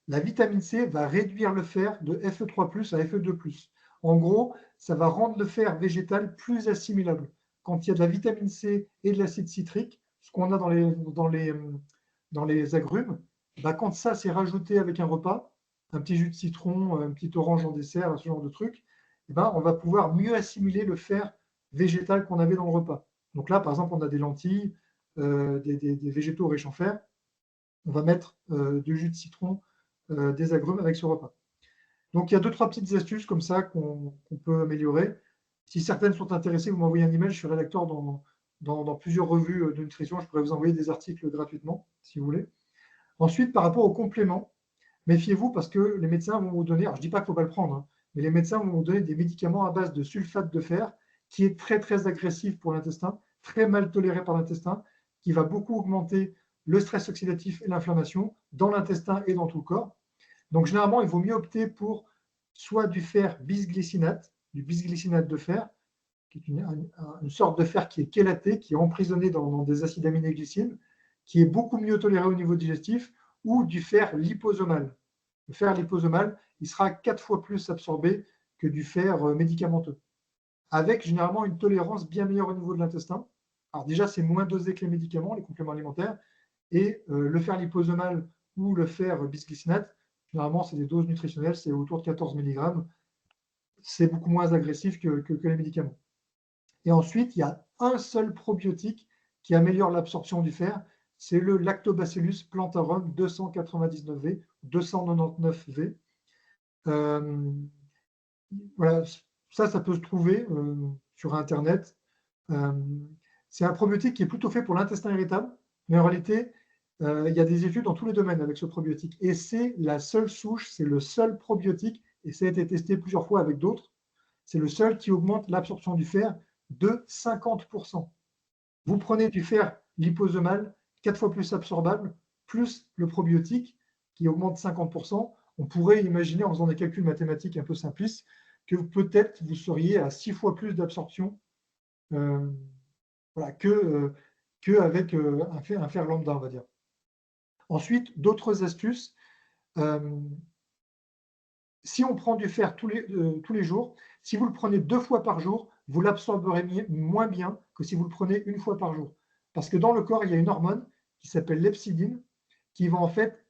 Speaker 2: la vitamine C va réduire le fer de Fe3+ à Fe2+. En gros, ça va rendre le fer végétal plus assimilable. Quand il y a de la vitamine C et de l'acide citrique, ce qu'on a dans les agrumes, quand ça c'est rajouté avec un repas, un petit jus de citron, un petit orange en dessert, ce genre de truc, on va pouvoir mieux assimiler le fer végétal qu'on avait dans le repas. Donc là, par exemple, on a des lentilles, des végétaux riches en fer. On va mettre du jus de citron, des agrumes avec ce repas. Donc, il y a 2-3 petites astuces comme ça qu'on peut améliorer. Si certaines sont intéressées, vous m'envoyez un email. Je suis rédacteur dans plusieurs revues de nutrition. Je pourrais vous envoyer des articles gratuitement, si vous voulez. Ensuite, par rapport aux compléments, méfiez-vous parce que les médecins vont vous donner, alors je ne dis pas qu'il ne faut pas le prendre, mais les médecins vont vous donner des médicaments à base de sulfate de fer qui est très, très agressif pour l'intestin, très mal toléré par l'intestin, qui va beaucoup augmenter le stress oxydatif et l'inflammation dans l'intestin et dans tout le corps. Donc, généralement, il vaut mieux opter pour soit du fer bisglycinate, du bisglycinate de fer, qui est une sorte de fer qui est chélaté, qui est emprisonné dans des acides aminés glycine, qui est beaucoup mieux toléré au niveau digestif, ou du fer liposomal. Le fer liposomal, il sera 4 fois plus absorbé que du fer médicamenteux, avec généralement une tolérance bien meilleure au niveau de l'intestin. Alors déjà, c'est moins dosé que les médicaments, les compléments alimentaires, et le fer liposomal ou le fer bisglycinate, généralement, c'est des doses nutritionnelles, c'est autour de 14 mg. C'est beaucoup moins agressif que les médicaments. Et ensuite, il y a un seul probiotique qui améliore l'absorption du fer, c'est le Lactobacillus plantarum 299V, 299V. Voilà, ça peut se trouver sur Internet. C'est un probiotique qui est plutôt fait pour l'intestin irritable, mais en réalité, il y a des études dans tous les domaines avec ce probiotique. Et c'est la seule souche, c'est le seul probiotique, et ça a été testé plusieurs fois avec d'autres, c'est le seul qui augmente l'absorption du fer de 50%. Vous prenez du fer liposomal, 4 fois plus absorbable, plus le probiotique qui augmente 50%. On pourrait imaginer, en faisant des calculs mathématiques un peu simplistes, que peut-être vous seriez à 6 fois plus d'absorption voilà, qu'avec un fer lambda, on va dire. Ensuite, d'autres astuces. Si on prend du fer tous les jours, si vous le prenez 2 fois par jour, vous l'absorberez moins bien que si vous le prenez 1 fois par jour. Parce que dans le corps, il y a une hormone qui s'appelle l'hepcidine, qui va en fait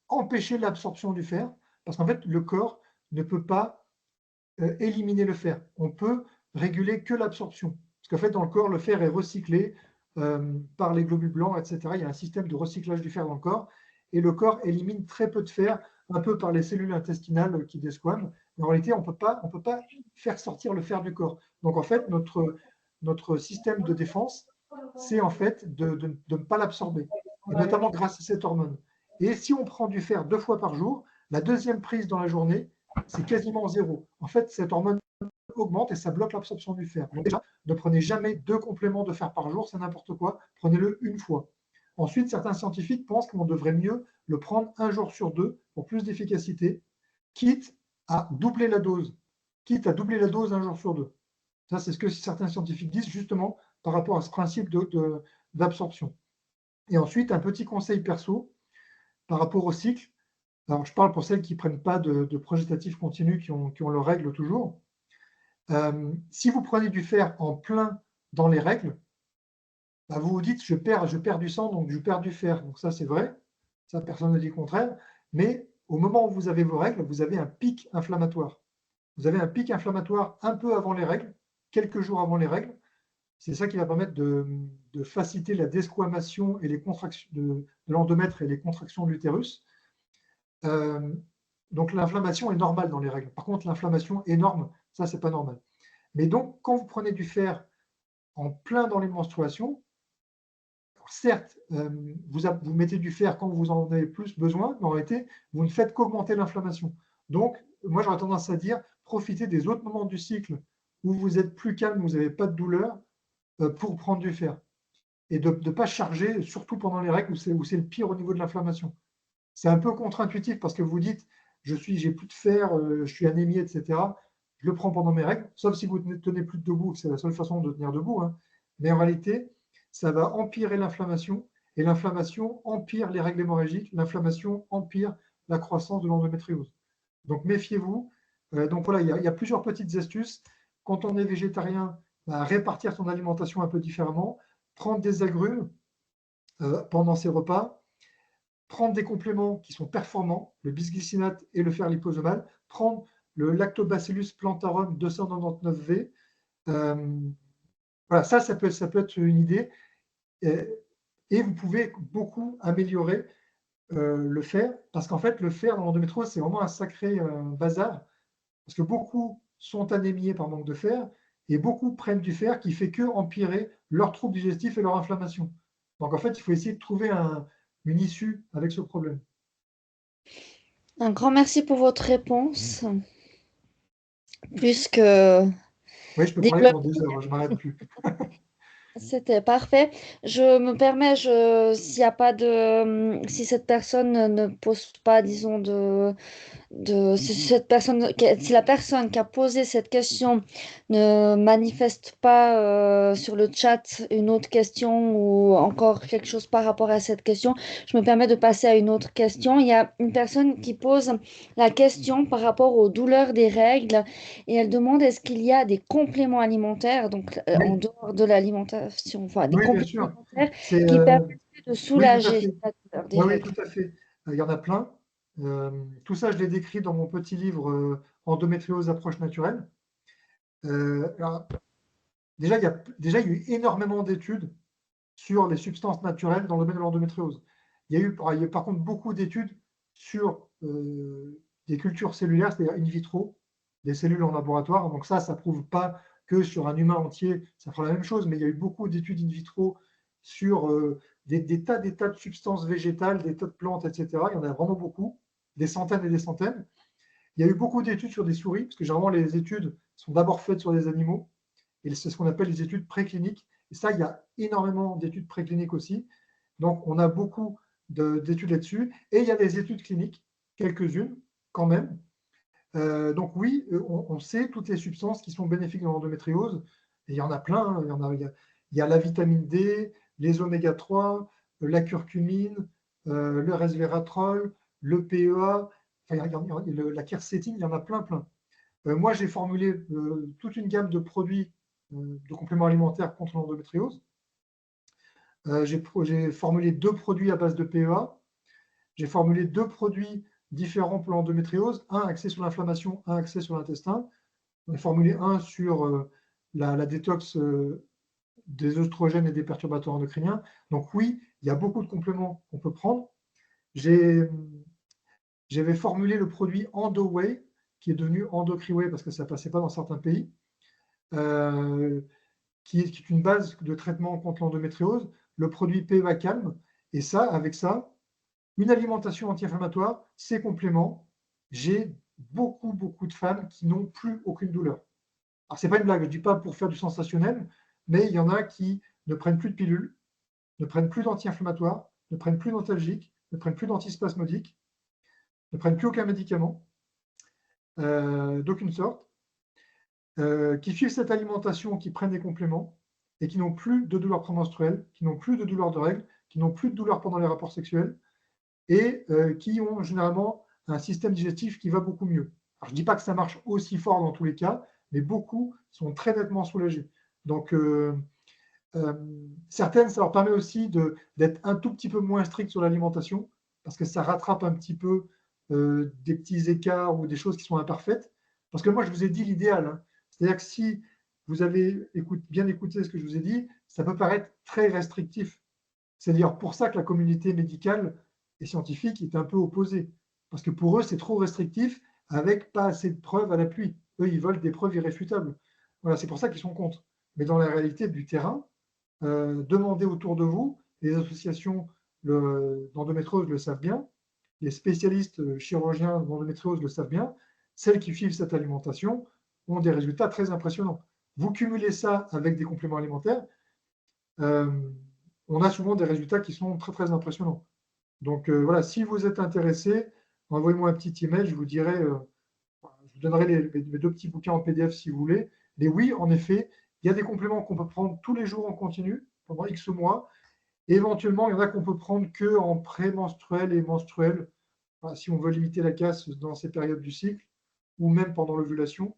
Speaker 2: empêcher l'absorption du fer, parce qu'en fait, le corps ne peut pas éliminer le fer. On peut réguler que l'absorption. Parce qu'en fait, dans le corps, le fer est recyclé par les globules blancs, etc. Il y a un système de recyclage du fer dans le corps, et le corps élimine très peu de fer, un peu par les cellules intestinales qui desquament. Mais en réalité, on ne peut pas faire sortir le fer du corps. Donc en fait, notre système de défense, c'est en fait de ne pas l'absorber, et notamment grâce à cette hormone. Et si on prend du fer 2 fois par jour, la deuxième prise dans la journée, c'est quasiment zéro. En fait, cette hormone augmente et ça bloque l'absorption du fer. Donc déjà, ne prenez jamais 2 compléments de fer par jour, c'est n'importe quoi. Prenez-le 1 fois. Ensuite, certains scientifiques pensent qu'on devrait mieux le prendre 1 jour sur 2 pour plus d'efficacité, quitte à doubler la dose. Quitte à doubler la dose 1 jour sur 2. Ça, c'est ce que certains scientifiques disent justement par rapport à ce principe d'absorption. Et ensuite, un petit conseil perso par rapport au cycle. Alors, je parle pour celles qui ne prennent pas de progestatif continu, qui ont leurs règles toujours. Si vous prenez du fer en plein dans les règles, bah vous vous dites je perds du sang, donc je perds du fer. Donc ça, c'est vrai. Ça, personne ne dit le contraire. Mais au moment où vous avez vos règles, vous avez un pic inflammatoire. Vous avez un pic inflammatoire un peu avant les règles, quelques jours avant les règles. C'est ça qui va permettre de faciliter la desquamation et les contractions de l'endomètre et les contractions de l'utérus. Donc l'inflammation est normale dans les règles. Par contre, l'inflammation énorme, ça, c'est pas normal. Mais donc, quand vous prenez du fer en plein dans les menstruations, certes, vous mettez du fer quand vous en avez plus besoin, mais en réalité, vous ne faites qu'augmenter l'inflammation. Donc, moi, j'aurais tendance à dire, profitez des autres moments du cycle où vous êtes plus calme, vous n'avez pas de douleur, pour prendre du fer. Et de ne pas charger, surtout pendant les règles où c'est le pire au niveau de l'inflammation. C'est un peu contre-intuitif parce que vous dites, j'ai plus de fer, je suis anémié, etc. Je le prends pendant mes règles, sauf si vous ne tenez plus debout, c'est la seule façon de tenir debout. Hein. Mais en réalité, ça va empirer l'inflammation, et l'inflammation empire les règles hémorragiques, l'inflammation empire la croissance de l'endométriose. Donc méfiez-vous. Donc voilà, il y a plusieurs petites astuces. Quand on est végétarien, répartir son alimentation un peu différemment, prendre des agrumes pendant ses repas, prendre des compléments qui sont performants, le bisglycinate et le fer liposomal, prendre le Lactobacillus plantarum 299V. Voilà, ça peut être une idée. Et vous pouvez beaucoup améliorer le fer, parce qu'en fait, le fer dans l'endométriose, c'est vraiment un sacré bazar, parce que beaucoup sont anémiés par manque de fer, et beaucoup prennent du fer qui fait que empirer leurs troubles digestifs et leur inflammation. Donc en fait, il faut essayer de trouver une issue avec ce problème.
Speaker 1: Un grand merci pour votre réponse. Plus
Speaker 2: Oui, je peux parler pendant des heures, je ne m'arrête plus.
Speaker 1: C'était parfait. Je me permets, s'il y a pas de, si cette personne ne pose pas, disons, si la personne qui a posé cette question ne manifeste pas sur le chat une autre question ou encore quelque chose par rapport à cette question, je me permets de passer à une autre question. Il y a une personne qui pose la question par rapport aux douleurs des règles et elle demande est-ce qu'il y a des compléments alimentaires, donc en
Speaker 2: Oui,
Speaker 1: dehors de l'alimentation, enfin des
Speaker 2: oui, bien
Speaker 1: compléments
Speaker 2: sûr.
Speaker 1: alimentaires
Speaker 2: C'est,
Speaker 1: qui permettent de
Speaker 2: oui, tout à
Speaker 1: soulager
Speaker 2: fait.
Speaker 1: la douleur des
Speaker 2: Oui, oui,
Speaker 1: règles.
Speaker 2: tout à fait. Il y en a plein. Tout ça, je l'ai décrit dans mon petit livre Endométriose approche naturelle. Alors, déjà, il y a eu énormément d'études sur les substances naturelles dans le domaine de l'endométriose. Il y a eu par contre beaucoup d'études sur des cultures cellulaires, c'est-à-dire in vitro, des cellules en laboratoire. Donc ça ne prouve pas que sur un humain entier, ça fera la même chose, mais il y a eu beaucoup d'études in vitro sur des tas de substances végétales, des tas de plantes, etc. Il y en a vraiment beaucoup, des centaines et des centaines. Il y a eu beaucoup d'études sur des souris, parce que généralement les études sont d'abord faites sur des animaux. et c'est ce qu'on appelle les études précliniques. Et ça, il y a énormément d'études précliniques aussi. Donc, on a beaucoup d'études là-dessus. Et il y a des études cliniques, quelques-unes quand même. Donc oui, on sait toutes les substances qui sont bénéfiques dans l'endométriose. Et il y en a plein. Hein. Il y a la vitamine D, les oméga 3, la curcumine, le resveratrol, le PEA, la quercétine, il y en a plein, plein. Moi, j'ai formulé toute une gamme de produits de compléments alimentaires contre l'endométriose. J'ai formulé 2 produits à base de PEA. J'ai formulé 2 produits différents pour l'endométriose, un axé sur l'inflammation, un axé sur l'intestin. On a formulé un sur la détox des œstrogènes et des perturbateurs endocriniens. Donc oui, il y a beaucoup de compléments qu'on peut prendre. J'avais formulé le produit EndoWay, qui est devenu EndoCriWay parce que ça ne passait pas dans certains pays, qui est une base de traitement contre l'endométriose, le produit PEA Calme. Et ça, avec ça, une alimentation anti-inflammatoire, ces compléments, j'ai beaucoup, beaucoup de femmes qui n'ont plus aucune douleur. Alors, ce n'est pas une blague, je ne dis pas pour faire du sensationnel, mais il y en a qui ne prennent plus de pilules, ne prennent plus d'anti-inflammatoires, ne prennent plus d'antalgiques, ne prennent plus d'antispasmodiques, ne prennent plus aucun médicament, d'aucune sorte, qui suivent cette alimentation, qui prennent des compléments et qui n'ont plus de douleurs prémenstruelles, qui n'ont plus de douleurs de règles, qui n'ont plus de douleurs pendant les rapports sexuels, et qui ont généralement un système digestif qui va beaucoup mieux. Alors, je ne dis pas que ça marche aussi fort dans tous les cas, mais beaucoup sont très nettement soulagés. Donc, certaines, ça leur permet aussi d'être un tout petit peu moins strict sur l'alimentation, parce que ça rattrape un petit peu des petits écarts ou des choses qui sont imparfaites. Parce que moi, je vous ai dit l'idéal. Hein. C'est-à-dire que si vous avez bien écouté ce que je vous ai dit, ça peut paraître très restrictif. C'est d'ailleurs pour ça que la communauté médicale et scientifique est un peu opposée. Parce que pour eux, c'est trop restrictif avec pas assez de preuves à l'appui. Eux, ils veulent des preuves irréfutables. Voilà, c'est pour ça qu'ils sont contre. Mais dans la réalité du terrain, demandez autour de vous, les associations d'endométriose le savent bien, les spécialistes chirurgiens d'endométriose le savent bien, celles qui suivent cette alimentation ont des résultats très impressionnants. Vous cumulez ça avec des compléments alimentaires, on a souvent des résultats qui sont très très impressionnants. Donc voilà, si vous êtes intéressé, envoyez-moi un petit email, je vous dirai, je vous donnerai mes 2 petits bouquins en PDF si vous voulez. Mais oui, en effet, il y a des compléments qu'on peut prendre tous les jours en continu pendant X mois. Et éventuellement, il y en a qu'on peut prendre qu'en prémenstruel et menstruel, si on veut limiter la casse dans ces périodes du cycle, ou même pendant l'ovulation.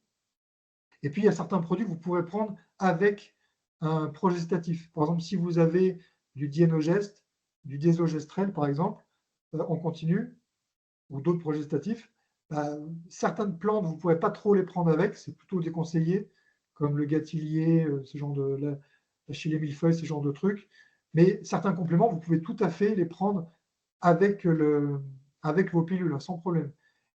Speaker 2: Et puis, il y a certains produits que vous pourrez prendre avec un progestatif. Par exemple, si vous avez du Dienogest, du Désogestrel, par exemple, en continu, ou d'autres progestatifs, certaines plantes, vous ne pourrez pas trop les prendre avec, c'est plutôt déconseillé, comme le gâtillier, ce genre la chili millefeuille, ce genre de trucs. Mais certains compléments, vous pouvez tout à fait les prendre avec vos pilules, sans problème.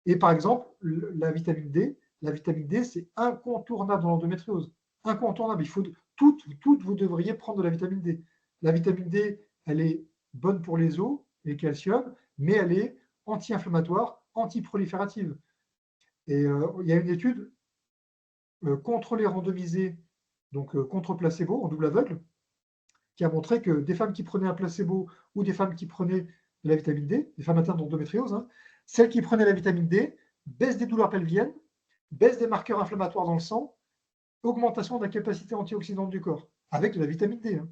Speaker 2: Et par exemple, la vitamine D, c'est incontournable dans l'endométriose. Incontournable. Il faut toutes, vous devriez prendre de la vitamine D. La vitamine D, elle est bonne pour les os, les calcium, mais elle est anti-inflammatoire, anti-proliférative. Et il y a une étude contrôlée randomisée, donc contre placebo, en double aveugle, qui a montré que des femmes qui prenaient un placebo ou des femmes qui prenaient de la vitamine D, des femmes atteintes d'endométriose, hein, celles qui prenaient la vitamine D, baisse des douleurs pelviennes, baisse des marqueurs inflammatoires dans le sang, augmentation de la capacité antioxydante du corps, avec de la vitamine D. Hein.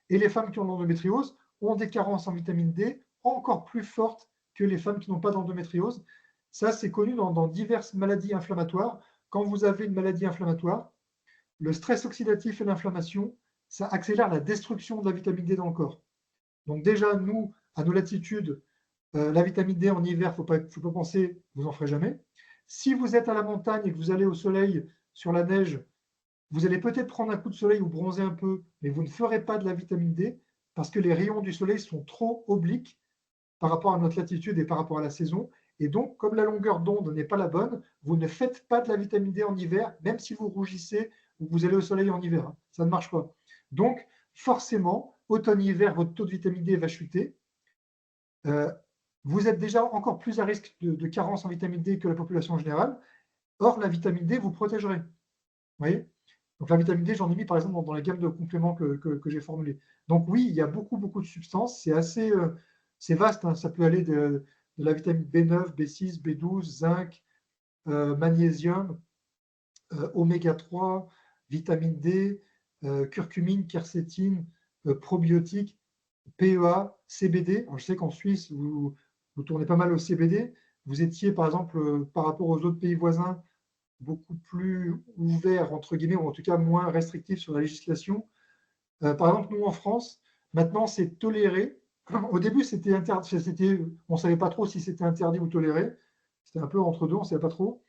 Speaker 2: Et les femmes qui ont l'endométriose ont des carences en vitamine D encore plus fortes que les femmes qui n'ont pas d'endométriose. Ça, c'est connu dans diverses maladies inflammatoires. Quand vous avez une maladie inflammatoire, le stress oxydatif et l'inflammation, ça accélère la destruction de la vitamine D dans le corps. Donc déjà, nous, à nos latitudes, la vitamine D en hiver, il ne faut pas penser, vous n'en ferez jamais. Si vous êtes à la montagne et que vous allez au soleil, sur la neige, vous allez peut-être prendre un coup de soleil ou bronzer un peu, mais vous ne ferez pas de la vitamine D parce que les rayons du soleil sont trop obliques par rapport à notre latitude et par rapport à la saison. Et donc, comme la longueur d'onde n'est pas la bonne, vous ne faites pas de la vitamine D en hiver, même si vous rougissez ou vous allez au soleil en hiver. Hein. Ça ne marche pas. Donc, forcément, automne-hiver, votre taux de vitamine D va chuter. Vous êtes déjà encore plus à risque de carence en vitamine D que la population générale. Or, la vitamine D vous protégerait. Vous voyez ? Donc la vitamine D, j'en ai mis par exemple dans la gamme de compléments que j'ai formulés. Donc oui, il y a beaucoup de substances. C'est assez c'est vaste, hein. Ça peut aller de la vitamine B9, B6, B12, zinc, magnésium, oméga 3, vitamine D, curcumine, quercétine, probiotiques, PEA, CBD. Alors, je sais qu'en Suisse, vous tournez pas mal au CBD. Vous étiez, par exemple, par rapport aux autres pays voisins, beaucoup plus ouvert, entre guillemets, ou en tout cas moins restrictif sur la législation. Par exemple, nous, en France, maintenant, c'est toléré. Au début, c'était interdit. On ne savait pas trop si c'était interdit ou toléré. C'était un peu entre deux, on ne savait pas trop.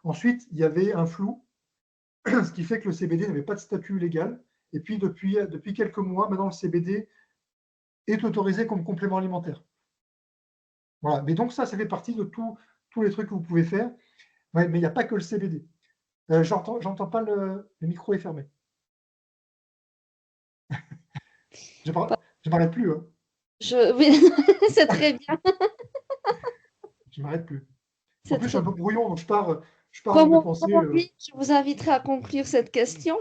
Speaker 2: Ensuite, il y avait un flou, ce qui fait que le CBD n'avait pas de statut légal. Et puis, depuis quelques mois, maintenant, le CBD est autorisé comme complément alimentaire. Voilà. Mais donc, ça fait partie de tous les trucs que vous pouvez faire. Ouais, mais il n'y a pas que le CBD. J'entends pas, le micro est fermé. Je ne m'arrête plus. Hein.
Speaker 1: Oui, c'est très bien.
Speaker 2: Je ne m'arrête plus. En
Speaker 1: C'est
Speaker 2: plus, je suis
Speaker 1: très
Speaker 2: un peu brouillon, donc je pars dans
Speaker 1: Comme
Speaker 2: mes
Speaker 1: on
Speaker 2: pensées.
Speaker 1: dit, je vous inviterai à conclure cette question.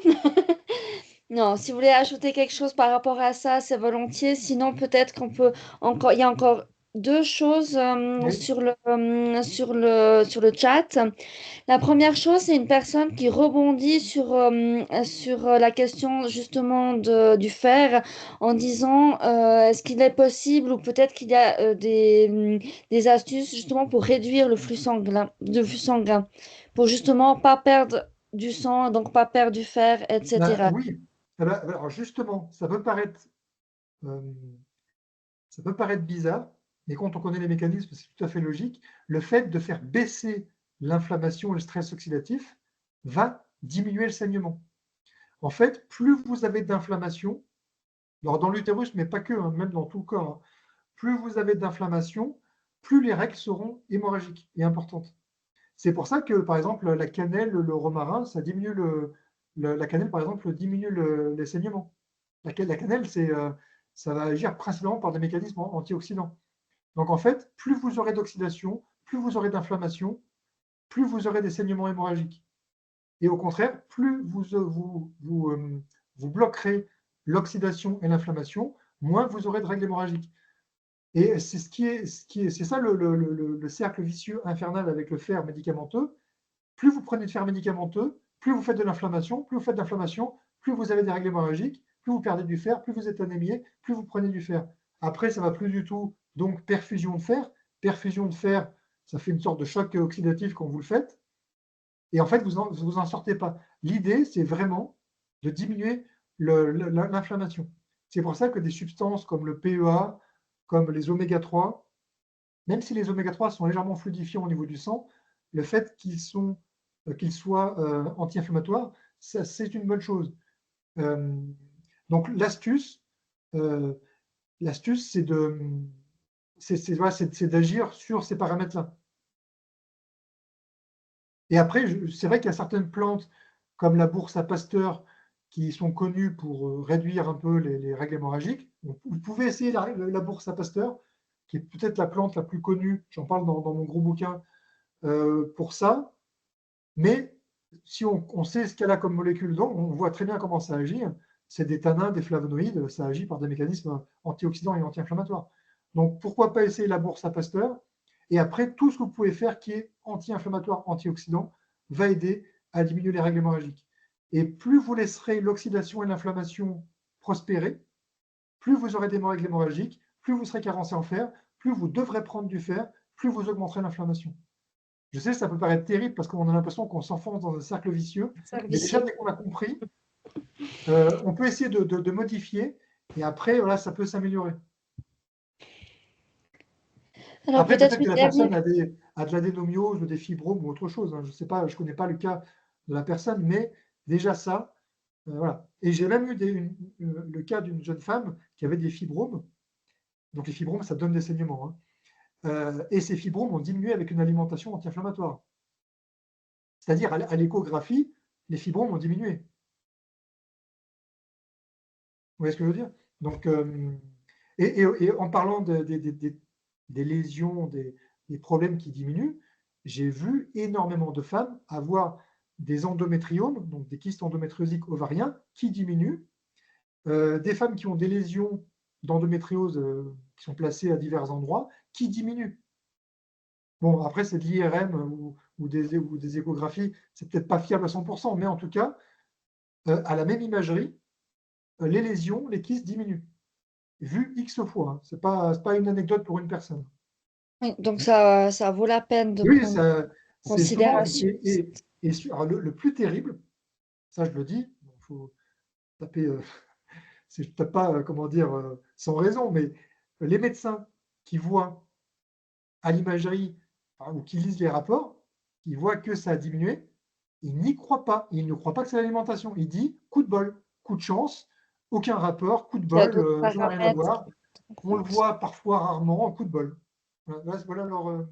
Speaker 1: Non, si vous voulez ajouter quelque chose par rapport à ça, c'est volontiers. Sinon, peut-être qu'on peut encore. Il y a encore deux choses
Speaker 2: Oui.
Speaker 1: sur le chat. La première chose, c'est une personne qui rebondit sur la question justement du fer en disant est-ce qu'il est possible ou peut-être qu'il y a des astuces justement pour réduire le flux sanguin, pour justement pas perdre du sang, donc pas perdre du fer,
Speaker 2: Bah,
Speaker 1: etc.
Speaker 2: oui. Eh ben, alors justement, euh, ça peut paraître bizarre, mais quand on connaît les mécanismes, c'est tout à fait logique. Le fait de faire baisser l'inflammation et le stress oxydatif va diminuer le saignement. En fait, plus vous avez d'inflammation, alors dans l'utérus, mais pas que, hein, même dans tout le corps, hein, plus vous avez d'inflammation, plus les règles seront hémorragiques et importantes. C'est pour ça que, par exemple, la cannelle, le romarin, ça diminue la cannelle, par exemple, diminue les saignements. La cannelle, ça va agir principalement par des mécanismes antioxydants. Donc, en fait, plus vous aurez d'oxydation, plus vous aurez d'inflammation, plus vous aurez des saignements hémorragiques. Et au contraire, plus vous bloquerez l'oxydation et l'inflammation, moins vous aurez de règles hémorragiques. Et c'est ça le cercle vicieux infernal avec le fer médicamenteux. Plus vous prenez de fer médicamenteux, plus vous faites de l'inflammation, plus vous faites d'inflammation, plus vous avez des règles hémorragiques, plus vous perdez du fer, plus vous êtes anémié, plus vous prenez du fer. Après, ça ne va plus du tout. Donc, perfusion de fer. Perfusion de fer, ça fait une sorte de choc oxydatif quand vous le faites. Et en fait, vous en sortez pas. L'idée, c'est vraiment de diminuer l'inflammation. C'est pour ça que des substances comme le PEA, comme les oméga 3, même si les oméga 3 sont légèrement fluidifiants au niveau du sang, le fait qu'ils soient anti-inflammatoires, c'est une bonne chose. Donc euh, l'astuce, c'est d'agir sur ces paramètres-là. Et après, c'est vrai qu'il y a certaines plantes, comme la bourse à Pasteur, qui sont connues pour réduire un peu les règles hémorragiques. Donc, vous pouvez essayer la bourse à Pasteur, qui est peut-être la plante la plus connue, j'en parle dans mon gros bouquin, pour ça. Mais si on sait ce qu'elle a comme molécule dedans, on voit très bien comment ça agit. C'est des tanins, des flavonoïdes, ça agit par des mécanismes antioxydants et anti-inflammatoires. Donc pourquoi pas essayer la bourse à Pasteur? Et après, tout ce que vous pouvez faire qui est anti-inflammatoire, antioxydant, va aider à diminuer les règles hémorragiques. Et plus vous laisserez l'oxydation et l'inflammation prospérer, plus vous aurez des règles hémorragiques, plus vous serez carencé en fer, plus vous devrez prendre du fer, plus vous augmenterez l'inflammation. Je sais, ça peut paraître terrible parce qu'on a l'impression qu'on s'enfonce dans un cercle vicieux, mais déjà, dès qu'on a compris, on peut essayer de modifier et après, voilà, ça peut s'améliorer.
Speaker 1: Alors
Speaker 2: Après,
Speaker 1: peut-être
Speaker 2: peut-être
Speaker 1: une
Speaker 2: que la
Speaker 1: dernière.
Speaker 2: personne a de l'adénomiose ou des fibromes ou autre chose. Hein. Je ne sais pas, je ne connais pas le cas de la personne, mais déjà ça, voilà. Et j'ai même eu le cas d'une jeune femme qui avait des fibromes. Donc les fibromes, ça donne des saignements. Hein. Et ces fibromes ont diminué avec une alimentation anti-inflammatoire. C'est-à-dire, à l'échographie, les fibromes ont diminué. Vous voyez ce que je veux dire? Donc, et en parlant des lésions, des problèmes qui diminuent, j'ai vu énormément de femmes avoir des endométriomes, donc des kystes endométriosiques ovariens, qui diminuent, des femmes qui ont des lésions d'endométriose qui sont placées à divers endroits, qui diminuent. Bon, après, c'est de l'IRM ou des échographies, c'est peut-être pas fiable à 100%, mais en tout cas, à la même imagerie, les lésions, les kystes diminuent, vu X fois. Hein. C'est pas une anecdote pour une personne.
Speaker 1: Oui, donc ça vaut la peine de
Speaker 2: Oui,
Speaker 1: prendre en
Speaker 2: c'est souvent.
Speaker 1: considération.
Speaker 2: Alors, le plus terrible, ça je le dis, il faut taper, je ne tape pas, comment dire, sans raison, mais les médecins qui voient à l'imagerie ou qui lisent les rapports, qui voient que ça a diminué, ils n'y croient pas. Ils ne croient pas que c'est l'alimentation. Ils disent coup de bol, coup de chance, aucun rapport, coup de
Speaker 1: Il y a
Speaker 2: bol,
Speaker 1: d'autres
Speaker 2: ça n'a rien à
Speaker 1: paramètres
Speaker 2: voir.
Speaker 1: qui
Speaker 2: On le
Speaker 1: comptent.
Speaker 2: voit parfois, rarement, coup de bol. Voilà leur,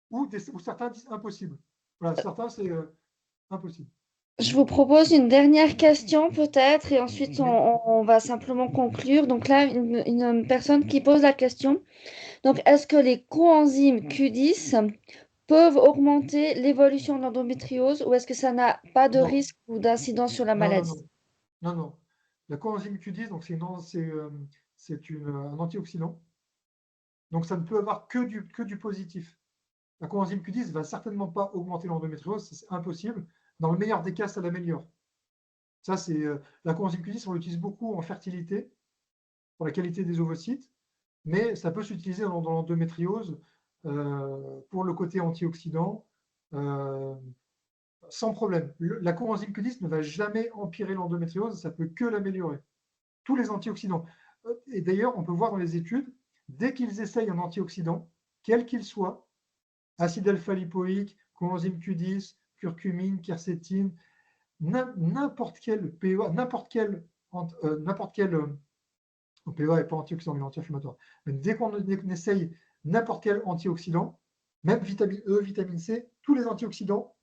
Speaker 2: ou certains disent impossible. Voilà, certains, c'est impossible.
Speaker 1: Je vous propose une dernière question peut-être et ensuite
Speaker 2: Oui.
Speaker 1: on va simplement conclure. Donc là, une personne qui pose la question. Donc, est-ce que les coenzymes Q10 peuvent augmenter l'évolution de l'endométriose ou est-ce que ça n'a pas de
Speaker 2: Non,
Speaker 1: risque ou d'incidence sur la
Speaker 2: non, non,
Speaker 1: maladie?
Speaker 2: non, non, non. La coenzyme Q10, donc c'est un antioxydant. Donc ça ne peut avoir que du positif. La coenzyme Q10 ne va certainement pas augmenter l'endométriose, c'est impossible. Dans le meilleur des cas, ça l'améliore. Ça, c'est la coenzyme Q10, on l'utilise beaucoup en fertilité, pour la qualité des ovocytes, mais ça peut s'utiliser dans l'endométriose pour le côté antioxydant, sans problème. La coenzyme Q10 ne va jamais empirer l'endométriose, ça peut que l'améliorer. Tous les antioxydants. Et d'ailleurs, on peut voir dans les études, dès qu'ils essayent un antioxydant, quel qu'il soit, acide alpha-lipoïque, coenzyme Q10, curcumine, quercétine, n'importe quel PEA, n'importe quel PEA n'est pas antioxydant, il est anti-inflammatoire. Mais dès qu'on essaye n'importe quel antioxydant, même vitamine E, vitamine C, tous les antioxydants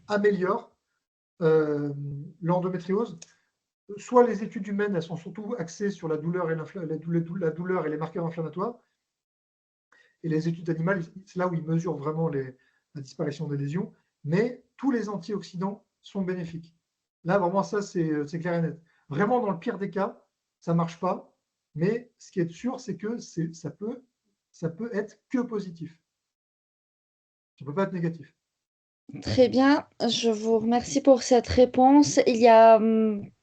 Speaker 2: améliorent l'endométriose. Soit les études humaines, elles sont surtout axées sur la douleur et les marqueurs inflammatoires. Et les études animales, c'est là où ils mesurent vraiment la disparition des lésions. Mais tous les antioxydants sont bénéfiques. Là, vraiment, ça, c'est clair et net. Vraiment, dans le pire des cas, ça ne marche pas. Mais ce qui est sûr, c'est que ça peut être que positif. Ça ne peut pas être négatif.
Speaker 1: Très bien, je vous remercie pour cette réponse. Il n'y a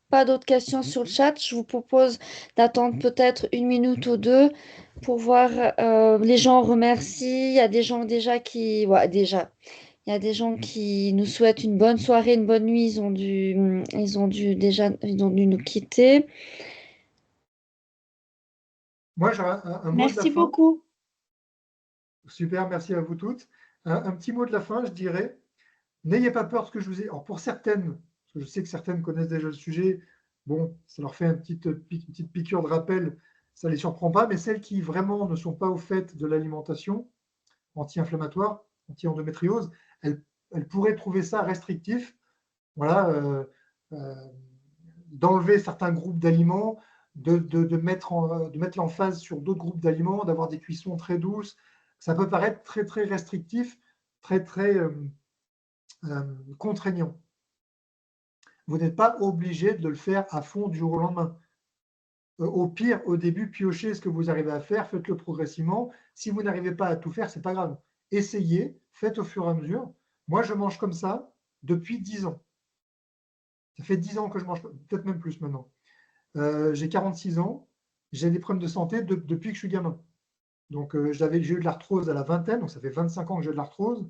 Speaker 1: pas d'autres questions sur le chat. Je vous propose d'attendre peut-être une minute ou deux pour voir les gens remercient. Il y a des gens déjà qui... Ouais, déjà. Il y a des gens qui nous souhaitent une bonne soirée, une bonne nuit. Ils ont dû nous quitter.
Speaker 2: Moi, j'ai un mot de la
Speaker 1: Merci
Speaker 2: fin.
Speaker 1: beaucoup.
Speaker 2: Super, merci à vous toutes. Un petit mot de la fin, je dirais, n'ayez pas peur de ce que je vous ai. Alors pour certaines, parce que je sais que certaines connaissent déjà le sujet, bon, ça leur fait une petite piqûre de rappel, ça ne les surprend pas, mais celles qui vraiment ne sont pas au fait de l'alimentation anti-inflammatoire, anti-endométriose, elles pourraient trouver ça restrictif. Voilà, d'enlever certains groupes d'aliments, de mettre l'emphase sur d'autres groupes d'aliments, d'avoir des cuissons très douces. Ça peut paraître très, très restrictif, très, très contraignant. Vous n'êtes pas obligé de le faire à fond du jour au lendemain. Au pire, au début, piochez ce que vous arrivez à faire, faites-le progressivement. Si vous n'arrivez pas à tout faire, ce n'est pas grave. Essayez, faites au fur et à mesure. Moi, je mange comme ça depuis 10 ans. Ça fait 10 ans que je mange, peut-être même plus maintenant. J'ai 46 ans, j'ai des problèmes de santé depuis que je suis gamin. Donc, j'ai eu de l'arthrose à la vingtaine, donc ça fait 25 ans que j'ai de l'arthrose.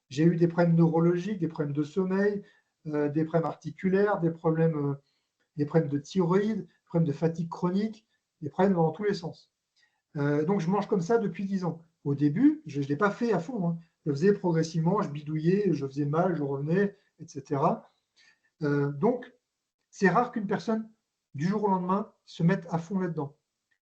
Speaker 2: J'ai eu des problèmes neurologiques, des problèmes de sommeil, des problèmes articulaires, des problèmes de thyroïde, des problèmes de fatigue chronique, des problèmes dans tous les sens. Donc, je mange comme ça depuis 10 ans. Au début, je ne l'ai pas fait à fond. Hein. Je faisais progressivement, je bidouillais, je faisais mal, je revenais, etc. Donc, c'est rare qu'une personne, du jour au lendemain, se mette à fond là-dedans.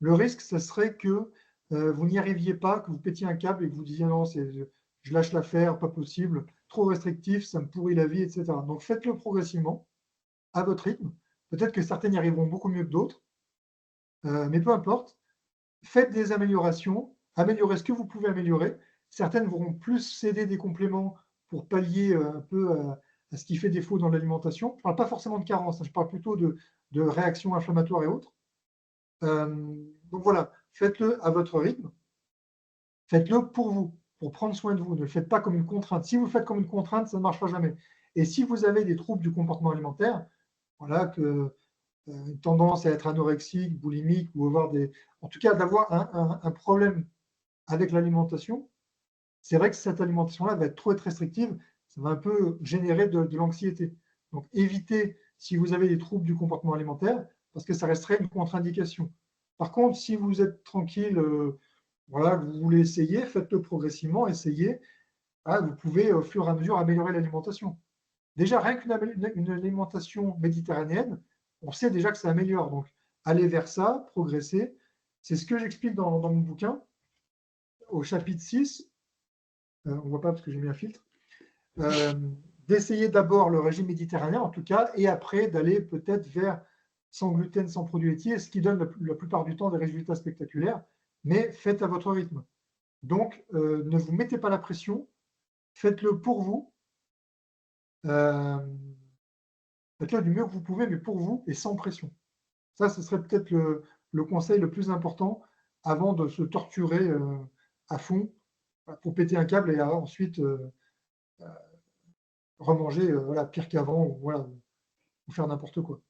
Speaker 2: Le risque, ce serait que vous n'y arriviez pas, que vous pétiez un câble et que vous disiez non, je lâche l'affaire, pas possible, trop restrictif, ça me pourrit la vie, etc. Donc faites-le progressivement, à votre rythme. Peut-être que certaines y arriveront beaucoup mieux que d'autres, mais peu importe. Faites des améliorations, améliorez ce que vous pouvez améliorer. Certaines vont plus céder des compléments pour pallier un peu à ce qui fait défaut dans l'alimentation. Je ne parle pas forcément de carence, hein, je parle plutôt de réactions inflammatoires et autres. Donc voilà, faites-le à votre rythme. Faites-le pour vous, pour prendre soin de vous. Ne le faites pas comme une contrainte. Si vous le faites comme une contrainte, ça ne marchera jamais. Et si vous avez des troubles du comportement alimentaire, voilà, une tendance à être anorexique, boulimique, ou avoir en tout cas d'avoir un problème avec l'alimentation, c'est vrai que cette alimentation-là va être trop restrictive, ça va un peu générer de l'anxiété. Donc évitez, si vous avez des troubles du comportement alimentaire, parce que ça resterait une contre-indication. Par contre, si vous êtes tranquille, voilà, vous voulez essayer, faites-le progressivement, essayez. Ah, vous pouvez au fur et à mesure améliorer l'alimentation. Déjà, rien qu'une alimentation méditerranéenne, on sait déjà que ça améliore. Donc, allez vers ça, progressez. C'est ce que j'explique dans mon bouquin, au chapitre 6. On ne voit pas parce que j'ai mis un filtre. D'essayer d'abord le régime méditerranéen, en tout cas, et après d'aller peut-être vers sans gluten, sans produits laitiers, ce qui donne la plupart du temps des résultats spectaculaires, mais faites à votre rythme. Donc, ne vous mettez pas la pression, faites-le pour vous. Faites-le du mieux que vous pouvez, mais pour vous et sans pression. Ça, ce serait peut-être le conseil le plus important avant de se torturer à fond pour péter un câble et ensuite remanger voilà, pire qu'avant ou faire n'importe quoi.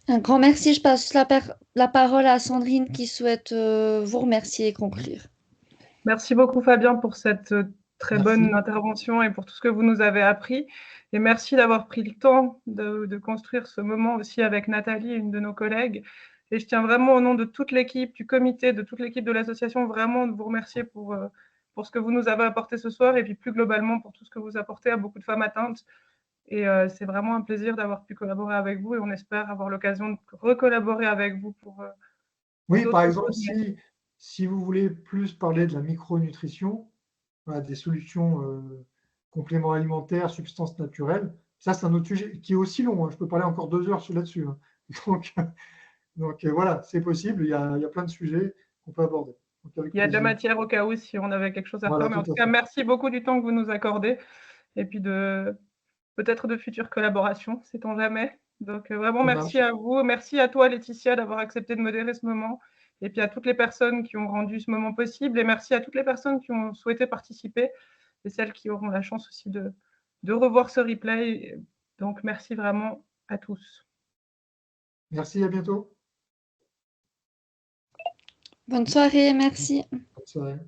Speaker 1: Un grand merci. Je passe la parole à Sandrine qui souhaite vous remercier et conclure.
Speaker 3: Merci beaucoup Fabien pour cette très
Speaker 2: Merci.
Speaker 3: bonne intervention et pour tout ce que vous nous avez appris. Et merci d'avoir pris le temps de construire ce moment aussi avec Nathalie, une de nos collègues. Et je tiens vraiment au nom de toute l'équipe, du comité, de toute l'équipe de l'association, vraiment de vous remercier pour ce que vous nous avez apporté ce soir et puis plus globalement pour tout ce que vous apportez à beaucoup de femmes atteintes. Et c'est vraiment un plaisir d'avoir pu collaborer avec vous et on espère avoir l'occasion de recollaborer avec vous pour
Speaker 2: oui, par exemple,
Speaker 3: choses.
Speaker 2: si vous voulez plus parler de la micronutrition, voilà, des solutions compléments alimentaires, substances naturelles, ça c'est un autre sujet qui est aussi long, hein. Je peux parler encore 2 heures là-dessus, hein. Donc voilà, c'est possible, il y a plein de sujets qu'on peut aborder. Donc,
Speaker 3: il y a de la matière au cas où si on avait quelque chose à
Speaker 2: voilà,
Speaker 3: faire. Mais en tout cas, merci beaucoup du temps que vous nous accordez et puis peut-être de futures collaborations, sait-on jamais. Donc vraiment, merci à vous. Merci à toi, Laetitia, d'avoir accepté de modérer ce moment. Et puis à toutes les personnes qui ont rendu ce moment possible. Et merci à toutes les personnes qui ont souhaité participer et celles qui auront la chance aussi de revoir ce replay. Donc merci vraiment à tous.
Speaker 2: Merci, à bientôt.
Speaker 1: Bonne soirée, merci.
Speaker 2: Bonne soirée.